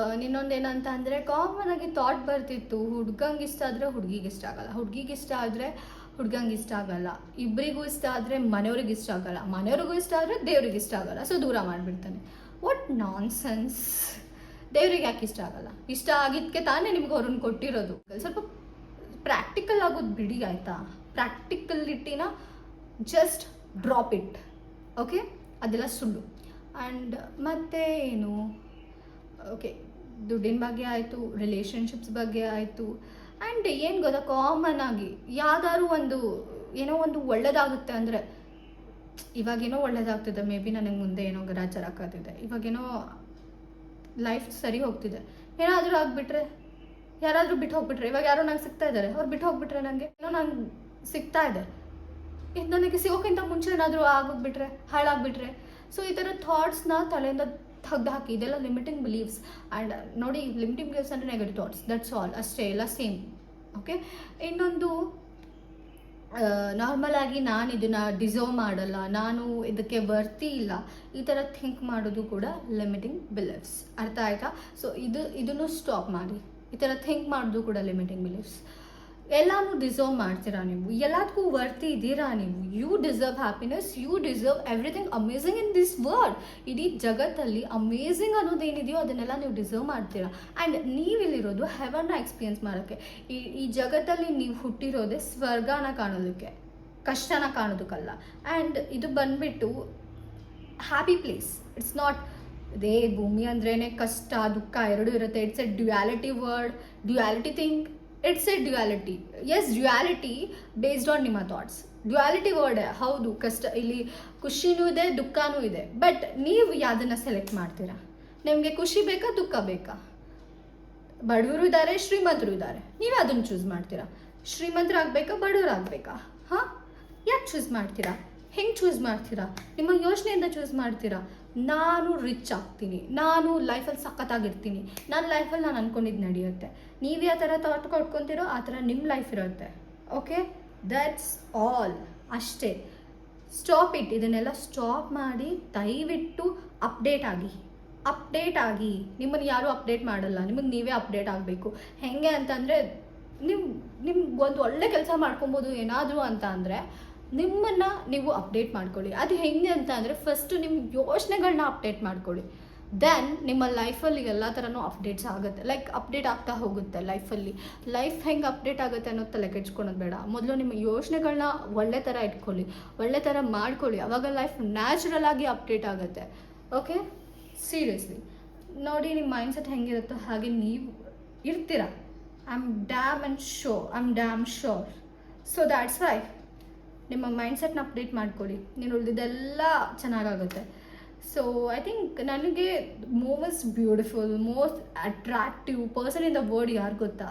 S1: ಇನ್ನೊಂದೇನಂತ ಅಂದರೆ, ಕಾಮನ್ ಆಗಿ ಥಾಟ್ ಬರ್ತಿತ್ತು, ಹುಡ್ಗಂಗೆ ಇಷ್ಟ ಆದರೆ ಹುಡುಗಿಗೆ ಇಷ್ಟ ಆಗಲ್ಲ, ಹುಡುಗಿಗೆ ಇಷ್ಟ ಆದರೆ ಹುಡ್ಗಂಗೆ ಇಷ್ಟ ಆಗಲ್ಲ, ಇಬ್ಬರಿಗೂ ಇಷ್ಟ ಆದರೆ ಮನೆಯವ್ರಿಗೆ ಇಷ್ಟ ಆಗಲ್ಲ, ಮನೆಯವ್ರಿಗೂ ಇಷ್ಟ ಆದರೆ ದೇವ್ರಿಗೆ ಇಷ್ಟ ಆಗಲ್ಲ, ಸೊ ದೂರ ಮಾಡಿಬಿಡ್ತಾನೆ. What nonsense. ದೇವ್ರಿಗೆ ಯಾಕೆ ಇಷ್ಟ ಆಗಲ್ಲ? ಇಷ್ಟ ಆಗಿದ್ದಕ್ಕೆ ತಾನೇ ನಿಮ್ಗೆ ಅವ್ರನ್ನ ಕೊಟ್ಟಿರೋದು. ಸ್ವಲ್ಪ ಪ್ರಾಕ್ಟಿಕಲ್ ಆಗೋದು ಬಿಡಿ ಆಯಿತಾ? ಪ್ರಾಕ್ಟಿಕಲಿಟಿನ ಜಸ್ಟ್ ಡ್ರಾಪ್ ಇಟ್, ಓಕೆ? ಅದೆಲ್ಲ ಸುಳ್ಳು. ಆ್ಯಂಡ್ ಮತ್ತೆ ಏನು, ಓಕೆ, ದುಡ್ಡಿನ ಬಗ್ಗೆ ಆಯಿತು, ರಿಲೇಷನ್ಶಿಪ್ಸ್ ಬಗ್ಗೆ ಆಯಿತು. ಆ್ಯಂಡ್ ಏನು ಗೊತ್ತಾ, ಕಾಮನ್ ಆಗಿ ಯಾವ್ದಾದ್ರು ಏನೋ ಒಂದು ಒಳ್ಳೆಯದಾಗುತ್ತೆ ಅಂದರೆ, ಇವಾಗೇನೋ ಒಳ್ಳೇದಾಗ್ತಿದೆ, ಮೇ ಬಿ ನನಗೆ ಮುಂದೆ ಏನೋ ಗ್ರಾಚಾರ ಆಗ್ತಿದೆ, ಇವಾಗೇನೋ ಲೈಫ್ ಸರಿ ಹೋಗ್ತಿದೆ, ಏನಾದರೂ ಆಗಿಬಿಟ್ರೆ, ಯಾರಾದರೂ ಬಿಟ್ಟು ಹೋಗ್ಬಿಟ್ರೆ, ಇವಾಗ ಯಾರೋ ನಂಗೆ ಸಿಗ್ತಾ ಇದ್ದಾರೆ, ಅವ್ರು ಬಿಟ್ಟು ಹೋಗ್ಬಿಟ್ರೆ, ನನಗೆ ಏನೋ ನಂಗೆ ಸಿಗ್ತಾ ಇದೆ, ಇದು ನನಗೆ ಸಿಗೋಕ್ಕಿಂತ ಮುಂಚೆ ಏನಾದರೂ ಆಗೋಗ್ಬಿಟ್ರೆ, ಹಾಳಾಗ್ಬಿಟ್ರೆ. ಸೊ ಈ ಥರ ಥಾಟ್ಸ್ನ ತಲೆಯಿಂದ ತೆಗ್ದು ಹಾಕಿ. ಇದೆಲ್ಲ ಲಿಮಿಟಿಂಗ್ ಬಿಲೀವ್ಸ್. ಆ್ಯಂಡ್ ನೋಡಿ, ಲಿಮಿಟಿಂಗ್ ಬಿಲೀವ್ಸ್ ಅಂದರೆ ನೆಗೆಟಿವ್ ಥಾಟ್ಸ್, ದಟ್ಸ್ ಆಲ್, ಅಷ್ಟೇ, ಎಲ್ಲ ಸೇಮ್, ಓಕೆ? ಇನ್ನೊಂದು, ನಾರ್ಮಲ್ ಆಗಿ ನಾನು ಇದನ್ನು ಡಿಸರ್ವ್ ಮಾಡಲ್ಲ, ನಾನು ಇದಕ್ಕೆ ವರ್ತಿ ಇಲ್ಲ, ಈ ಥರ ಥಿಂಕ್ ಮಾಡೋದು ಕೂಡ ಲಿಮಿಟಿಂಗ್ ಬಿಲೀಫ್ಸ್. ಅರ್ಥ ಆಯ್ತಾ? ಸೊ ಇದನ್ನು ಸ್ಟಾಪ್ ಮಾಡಿ. ಈ ಥರ ಥಿಂಕ್ ಮಾಡೋದು ಕೂಡ ಲಿಮಿಟಿಂಗ್ ಬಿಲೀಫ್ಸ್. ಎಲ್ಲನೂ ಡಿಸರ್ವ್ ಮಾಡ್ತೀರಾ ನೀವು, ಎಲ್ಲದಕ್ಕೂ ವರ್ತಿ ಇದ್ದೀರಾ ನೀವು. You deserve happiness, you deserve everything amazing in this world. ಇಡೀ ಜಗತ್ತಲ್ಲಿ ಅಮೇಝಿಂಗ್ ಅನ್ನೋದೇನಿದೆಯೋ ಅದನ್ನೆಲ್ಲ ನೀವು ಡಿಸರ್ವ್ ಮಾಡ್ತೀರಾ. ಆ್ಯಂಡ್ ನೀವಿಲ್ಲಿರೋದು ಹೆವನ್ನ ಎಕ್ಸ್ಪೀರಿಯನ್ಸ್ ಮಾಡೋಕ್ಕೆ. ಈ ಜಗತ್ತಲ್ಲಿ ನೀವು ಹುಟ್ಟಿರೋದೇ ಸ್ವರ್ಗನ ಕಾಣೋದಕ್ಕೆ, ಕಷ್ಟನ ಕಾಣೋದಕ್ಕಲ್ಲ. ಆ್ಯಂಡ್ ಇದು ಬಂದುಬಿಟ್ಟು ಹ್ಯಾಪಿ ಪ್ಲೇಸ್. ಇಟ್ಸ್ ನಾಟ್ ಇದೇ ಭೂಮಿ ಅಂದ್ರೇ ಕಷ್ಟ ದುಃಖ ಎರಡೂ ಇರುತ್ತೆ. It's a duality word, duality thing. It's a duality. Yes, duality based on ನಿಮ್ಮ ಥಾಟ್ಸ್. ಡ್ಯುಯಾಲಿಟಿ ವರ್ಡ್ ಹೌದು, ಕಷ್ಟ, ಇಲ್ಲಿ ಖುಷಿನೂ ಇದೆ, ದುಃಖನೂ ಇದೆ. ಬಟ್ ನೀವು ಯಾವುದನ್ನು ಸೆಲೆಕ್ಟ್ ಮಾಡ್ತೀರಾ? ನಿಮಗೆ ಖುಷಿ ಬೇಕಾ, ದುಃಖ ಬೇಕಾ? ಬಡವರು ಇದ್ದಾರೆ, ಶ್ರೀಮಂತರು ಇದ್ದಾರೆ, ನೀವು ಅದನ್ನು ಚೂಸ್ ಮಾಡ್ತೀರಾ? ಶ್ರೀಮಂತರಾಗಬೇಕಾ, ಬಡವರಾಗಬೇಕಾ? ಹಾಂ, ಯಾಕೆ ಚೂಸ್ ಮಾಡ್ತೀರಾ? ಹೆಂಗೆ ಚೂಸ್ ಮಾಡ್ತೀರಾ? ನಿಮ್ಮ ಯೋಚನೆಯಿಂದ ಚೂಸ್ ಮಾಡ್ತೀರಾ? ನಾನು ರಿಚ್ ಆಗ್ತೀನಿ, ನಾನು ಲೈಫಲ್ಲಿ ಸಖತ್ತಾಗಿರ್ತೀನಿ, ನನ್ನ ಲೈಫಲ್ಲಿ ನಾನು ಅಂದ್ಕೊಂಡಿದ್ದು ನಡೆಯುತ್ತೆ. ನೀವು ಯಾವ ಥರ ಥಾಟ್ ಕೊಟ್ಕೊತೀರೋ ಆ ಥರ ನಿಮ್ಮ ಲೈಫ್ ಇರುತ್ತೆ, ಓಕೆ? That's all. ಅಷ್ಟೇ. ಸ್ಟಾಪ್ ಇಟ್, ಇದನ್ನೆಲ್ಲ ಸ್ಟಾಪ್ ಮಾಡಿ ದಯವಿಟ್ಟು ಅಪ್ಡೇಟ್ ಆಗಿ. ನಿಮ್ಮನ್ನು ಯಾರೂ ಅಪ್ಡೇಟ್ ಮಾಡಲ್ಲ, ನಿಮಗೆ ನೀವೇ ಅಪ್ಡೇಟ್ ಆಗಬೇಕು. ಹೇಗೆ ಅಂತಂದರೆ ನಿಮ್ಗೆ ಒಂದು ಒಳ್ಳೆ ಕೆಲಸ ಮಾಡ್ಕೊಬೋದು ಏನಾದರೂ ಅಂತ ಅಂದರೆ ನಿಮ್ಮನ್ನು ನೀವು ಅಪ್ಡೇಟ್ ಮಾಡ್ಕೊಳ್ಳಿ. ಅದು ಹೆಂಗೆ ಅಂತ ಅಂದರೆ ಫಸ್ಟು ನಿಮ್ಮ ಯೋಚನೆಗಳನ್ನ ಅಪ್ಡೇಟ್ ಮಾಡ್ಕೊಳ್ಳಿ. ದೆನ್ ನಿಮ್ಮ ಲೈಫಲ್ಲಿ ಎಲ್ಲ ಥರನೂ ಅಪ್ಡೇಟ್ಸ್ ಆಗುತ್ತೆ, ಲೈಕ್ ಅಪ್ಡೇಟ್ ಆಗ್ತಾ ಹೋಗುತ್ತೆ ಲೈಫಲ್ಲಿ. ಲೈಫ್ ಹೆಂಗೆ ಅಪ್ಡೇಟ್ ಆಗುತ್ತೆ ಅನ್ನೋದು ತಲೆ ಕೆಡ್ಸ್ಕೊಳೋದು ಬೇಡ. ಮೊದಲು ನಿಮ್ಮ ಯೋಚನೆಗಳನ್ನ ಒಳ್ಳೆ ಥರ ಇಟ್ಕೊಳ್ಳಿ, ಒಳ್ಳೆ ಥರ ಮಾಡ್ಕೊಳ್ಳಿ, ಆವಾಗ ಲೈಫ್ ನ್ಯಾಚುರಲ್ ಆಗಿ ಅಪ್ಡೇಟ್ ಆಗುತ್ತೆ. ಓಕೆ, ಸೀರಿಯಸ್ಲಿ ನೋಡಿ, ನಿಮ್ಮ ಮೈಂಡ್ಸೆಟ್ ಹೆಂಗಿರುತ್ತೋ ಹಾಗೆ ನೀವು ಇರ್ತೀರ. I am dam sure. So that's why ನಿಮ್ಮ ಮೈಂಡ್ಸೆಟ್ನ ಅಪ್ಡೇಟ್ ಮಾಡ್ಕೊಳ್ಳಿ, ನೀನು ಉಳಿದಿದ್ದೆಲ್ಲ ಚೆನ್ನಾಗಾಗುತ್ತೆ. ಸೊ ಐ ಥಿಂಕ್ ನನಗೆ most beautiful, most attractive person in the world ಯಾರು ಗೊತ್ತಾ?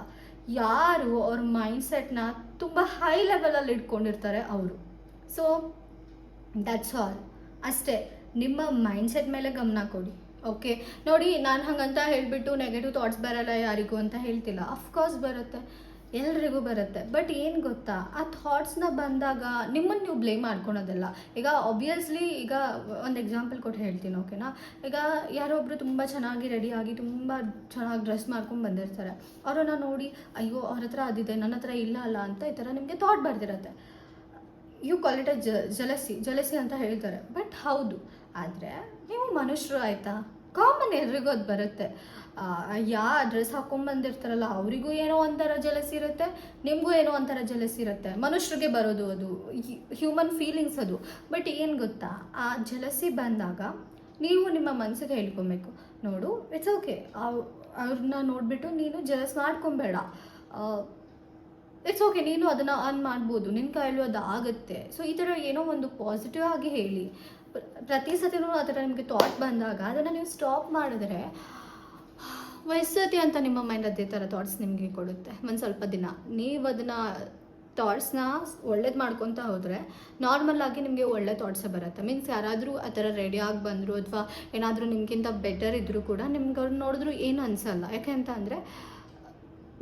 S1: ಯಾರು ಅವ್ರ ಮೈಂಡ್ಸೆಟ್ನ ತುಂಬ ಹೈ ಲೆವೆಲಲ್ಲಿ ಇಟ್ಕೊಂಡಿರ್ತಾರೆ ಅವರು. ಸೊ ದಟ್ಸ್ ಆಲ್, ಅಷ್ಟೇ. ನಿಮ್ಮ ಮೈಂಡ್ಸೆಟ್ ಮೇಲೆ ಗಮನ ಕೊಡಿ. ಓಕೆ, ನೋಡಿ, ನಾನು ಹಾಗಂತ ಹೇಳಿಬಿಟ್ಟು ನೆಗೆಟಿವ್ ಥಾಟ್ಸ್ ಬರಲ್ಲ ಯಾರಿಗೂ ಅಂತ ಹೇಳ್ತಿಲ್ಲ. ಅಫ್ಕೋರ್ಸ್ ಬರುತ್ತೆ, ಎಲ್ರಿಗೂ ಬರುತ್ತೆ. ಬಟ್ ಏನು ಗೊತ್ತಾ, ಆ ಥಾಟ್ಸ್ನ ಬಂದಾಗ ನಿಮ್ಮನ್ನು ನೀವು ಬ್ಲೇಮ್ ಮಾಡ್ಕೊಳೋದಿಲ್ಲ. ಈಗ ಆಬ್ವಿಯಸ್ಲಿ ಈಗ ಒಂದು ಎಕ್ಸಾಂಪಲ್ ಕೊಟ್ಟು ಹೇಳ್ತೀನಿ, ಓಕೆನಾ? ಈಗ ಯಾರೋ ಒಬ್ಬರು ತುಂಬ ಚೆನ್ನಾಗಿ ರೆಡಿಯಾಗಿ ತುಂಬ ಚೆನ್ನಾಗಿ ಡ್ರೆಸ್ ಮಾಡ್ಕೊಂಡು ಬಂದಿರ್ತಾರೆ. ಅವರನ್ನು ನೋಡಿ, ಅಯ್ಯೋ ಅವ್ರ ಹತ್ರ ಅದಿದೆ, ನನ್ನ ಹತ್ರ ಇಲ್ಲ ಅಲ್ಲ ಅಂತ ಈ ಥರ ನಿಮಗೆ ಥಾಟ್ ಬರ್ತಿರತ್ತೆ. You call it a jealousy ಅಂತ ಹೇಳ್ತಾರೆ. ಬಟ್ ಹೌದು, ಆದರೆ ನೀವು ಮನುಷ್ಯರು, ಆಯಿತಾ? ಕಾಮನ್, ಎಲ್ರಿಗೂ ಅದು ಬರುತ್ತೆ. ಡ್ರೆಸ್ ಹಾಕೊಂಡ್ಬಂದಿರ್ತಾರಲ್ಲ ಅವರಿಗೂ ಏನೋ ಒಂಥರ ಜಲಸಿ ಇರುತ್ತೆ, ನಿಮಗೂ ಏನೋ ಒಂಥರ ಜಲಸಿ ಇರುತ್ತೆ. ಮನುಷ್ಯರಿಗೆ ಬರೋದು ಅದು, ಹ್ಯೂಮನ್ ಫೀಲಿಂಗ್ಸ್ ಅದು. ಬಟ್ ಏನು ಗೊತ್ತಾ, ಆ ಜಲಸಿ ಬಂದಾಗ ನೀವು ನಿಮ್ಮ ಮನಸ್ಸಿಗೆ ಹೇಳ್ಕೊಬೇಕು, ನೋಡು, ಇಟ್ಸ್ ಓಕೆ, ಅವ್ರನ್ನ ನೋಡಿಬಿಟ್ಟು ನೀನು ಜಲಸ್ ಮಾಡ್ಕೊಬೇಡ. ಇಟ್ಸ್ ಓಕೆ, ನೀನು ಅದನ್ನು ಆನ್ ಮಾಡ್ಬೋದು, ನಿನ್ನ ಕೈಯಲ್ಲೂ ಅದು ಆಗುತ್ತೆ. ಸೊ ಈ ಥರ ಏನೋ ಒಂದು ಪಾಸಿಟಿವ್ ಆಗಿ ಹೇಳಿ. ಪ್ರತಿ ಸತಿನೂ ಆ ಥರ ನಿಮಗೆ ಥಾಟ್ ಬಂದಾಗ ಅದನ್ನು ನೀವು ಸ್ಟಾಪ್ ಮಾಡಿದ್ರೆ ವಯಸ್ಸತಿ ಅಂತ ನಿಮ್ಮ ಮೈಂಡ್ ಅದೇ ಥರ ಥಾಟ್ಸ್ ನಿಮಗೆ ಕೊಡುತ್ತೆ. ಒಂದು ಸ್ವಲ್ಪ ದಿನ ನೀವು ಅದನ್ನು ಥಾಟ್ಸ್ನ ಒಳ್ಳೇದು ಮಾಡ್ಕೊತ ಹೋದರೆ ನಾರ್ಮಲಾಗಿ ನಿಮಗೆ ಒಳ್ಳೆ ಥಾಟ್ಸೇ ಬರುತ್ತೆ. ಮೀನ್ಸ್ ಯಾರಾದರೂ ಆ ಥರ ರೆಡಿಯಾಗಿ ಬಂದರು ಅಥವಾ ಏನಾದರೂ ನಿಮಗಿಂತ ಬೆಟರ್ ಇದ್ದರೂ ಕೂಡ ನಿಮ್ಗೆ ಅವ್ರು ನೋಡಿದ್ರು ಏನು ಅನಿಸಲ್ಲ. ಯಾಕೆ ಅಂತ ಅಂದರೆ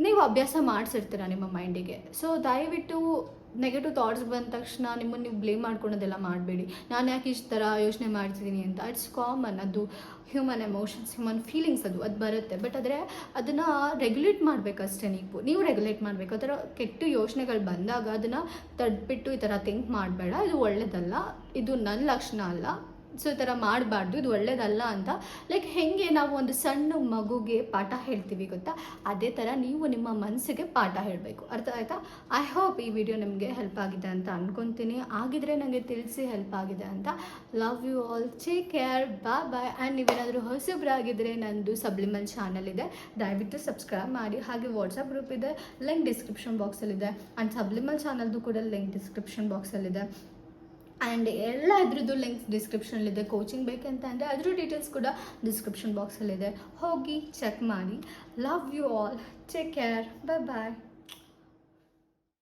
S1: ನೀವು ಅಭ್ಯಾಸ ಮಾಡಿಸಿರ್ತೀರ ನಿಮ್ಮ ಮೈಂಡಿಗೆ. ಸೊ ದಯವಿಟ್ಟು ನೆಗೆಟಿವ್ ಥಾಟ್ಸ್ ಬಂದ ತಕ್ಷಣ ನಿಮ್ಮನ್ನು ನೀವು ಬ್ಲೇಮ್ ಮಾಡ್ಕೊಳೋದೆಲ್ಲ ಮಾಡಬೇಡಿ. ನಾನು ಯಾಕೆ ಇಷ್ಟು ಥರ ಯೋಚನೆ ಮಾಡ್ತಿದ್ದೀನಿ ಅಂತ. ಇಟ್ಸ್ ಕಾಮನ್, ಅದು ಹ್ಯೂಮನ್ ಎಮೋಷನ್ಸ್, ಹ್ಯೂಮನ್ ಫೀಲಿಂಗ್ಸ್, ಅದು ಬರುತ್ತೆ. ಬಟ್ ಆದರೆ ಅದನ್ನು ರೆಗ್ಯುಲೇಟ್ ಮಾಡಬೇಕಷ್ಟೇ. ನೀವು ರೆಗ್ಯುಲೇಟ್ ಮಾಡಬೇಕು. ಆ ಥರ ಕೆಟ್ಟ ಯೋಚನೆಗಳು ಬಂದಾಗ ಅದನ್ನು ತಡ್ಬಿಟ್ಟು ಈ ಥರ ಥಿಂಕ್ ಮಾಡಬೇಡ, ಇದು ಒಳ್ಳೆಯದಲ್ಲ, ಇದು ನನ್ನ ಲಕ್ಷಣ ಅಲ್ಲ, ಸೊ ಈ ಥರ ಮಾಡಬಾರ್ದು, ಇದು ಒಳ್ಳೇದಲ್ಲ ಅಂತ. ಲೈಕ್ ಹೇಗೆ ನಾವು ಒಂದು ಸಣ್ಣ ಮಗುಗೆ ಪಾಠ ಹೇಳ್ತೀವಿ ಗೊತ್ತಾ, ಅದೇ ಥರ ನೀವು ನಿಮ್ಮ ಮನಸ್ಸಿಗೆ ಪಾಠ ಹೇಳಬೇಕು. ಅರ್ಥ ಆಯಿತಾ? ಐ ಹೋಪ್ ಈ ವಿಡಿಯೋ ನಿಮಗೆ ಹೆಲ್ಪ್ ಆಗಿದೆ ಅಂತ ಅಂದ್ಕೊತೀನಿ. ಆಗಿದ್ರೆ ನನಗೆ ತಿಳಿಸಿ ಹೆಲ್ಪ್ ಆಗಿದೆ ಅಂತ. Love you all, take care, bye. And ನೀವೇನಾದರೂ ಹೊಸಬ್ರಾಗಿದ್ದರೆ ನಂದು ಸಬ್ಲಿಮಲ್ ಚಾನಲ್ ಇದೆ, ದಯವಿಟ್ಟು ಸಬ್ಸ್ಕ್ರೈಬ್ ಮಾಡಿ. ಹಾಗೆ ವಾಟ್ಸಪ್ ಗ್ರೂಪ್ ಇದೆ, ಲಿಂಕ್ ಡಿಸ್ಕ್ರಿಪ್ಷನ್ ಬಾಕ್ಸಲ್ಲಿದೆ. ಆ್ಯಂಡ್ ಸಬ್ಲಿಮಲ್ ಚಾನಲ್ದು ಕೂಡ ಲಿಂಕ್ ಡಿಸ್ಕ್ರಿಪ್ಷನ್ ಬಾಕ್ಸಲ್ಲಿದೆ. ಆ್ಯಂಡ್ ಎಲ್ಲ ಇದ್ರದ್ದು ಲಿಂಕ್ಸ್ ಡಿಸ್ಕ್ರಿಪ್ಷನಲ್ಲಿದೆ. ಕೋಚಿಂಗ್ ಬೇಕಂತ ಅಂದರೆ ಅದ್ರ ಡೀಟೇಲ್ಸ್ ಕೂಡ ಡಿಸ್ಕ್ರಿಪ್ಷನ್ ಬಾಕ್ಸಲ್ಲಿದೆ, ಹೋಗಿ ಚೆಕ್ ಮಾಡಿ. Love you all, take care, bye.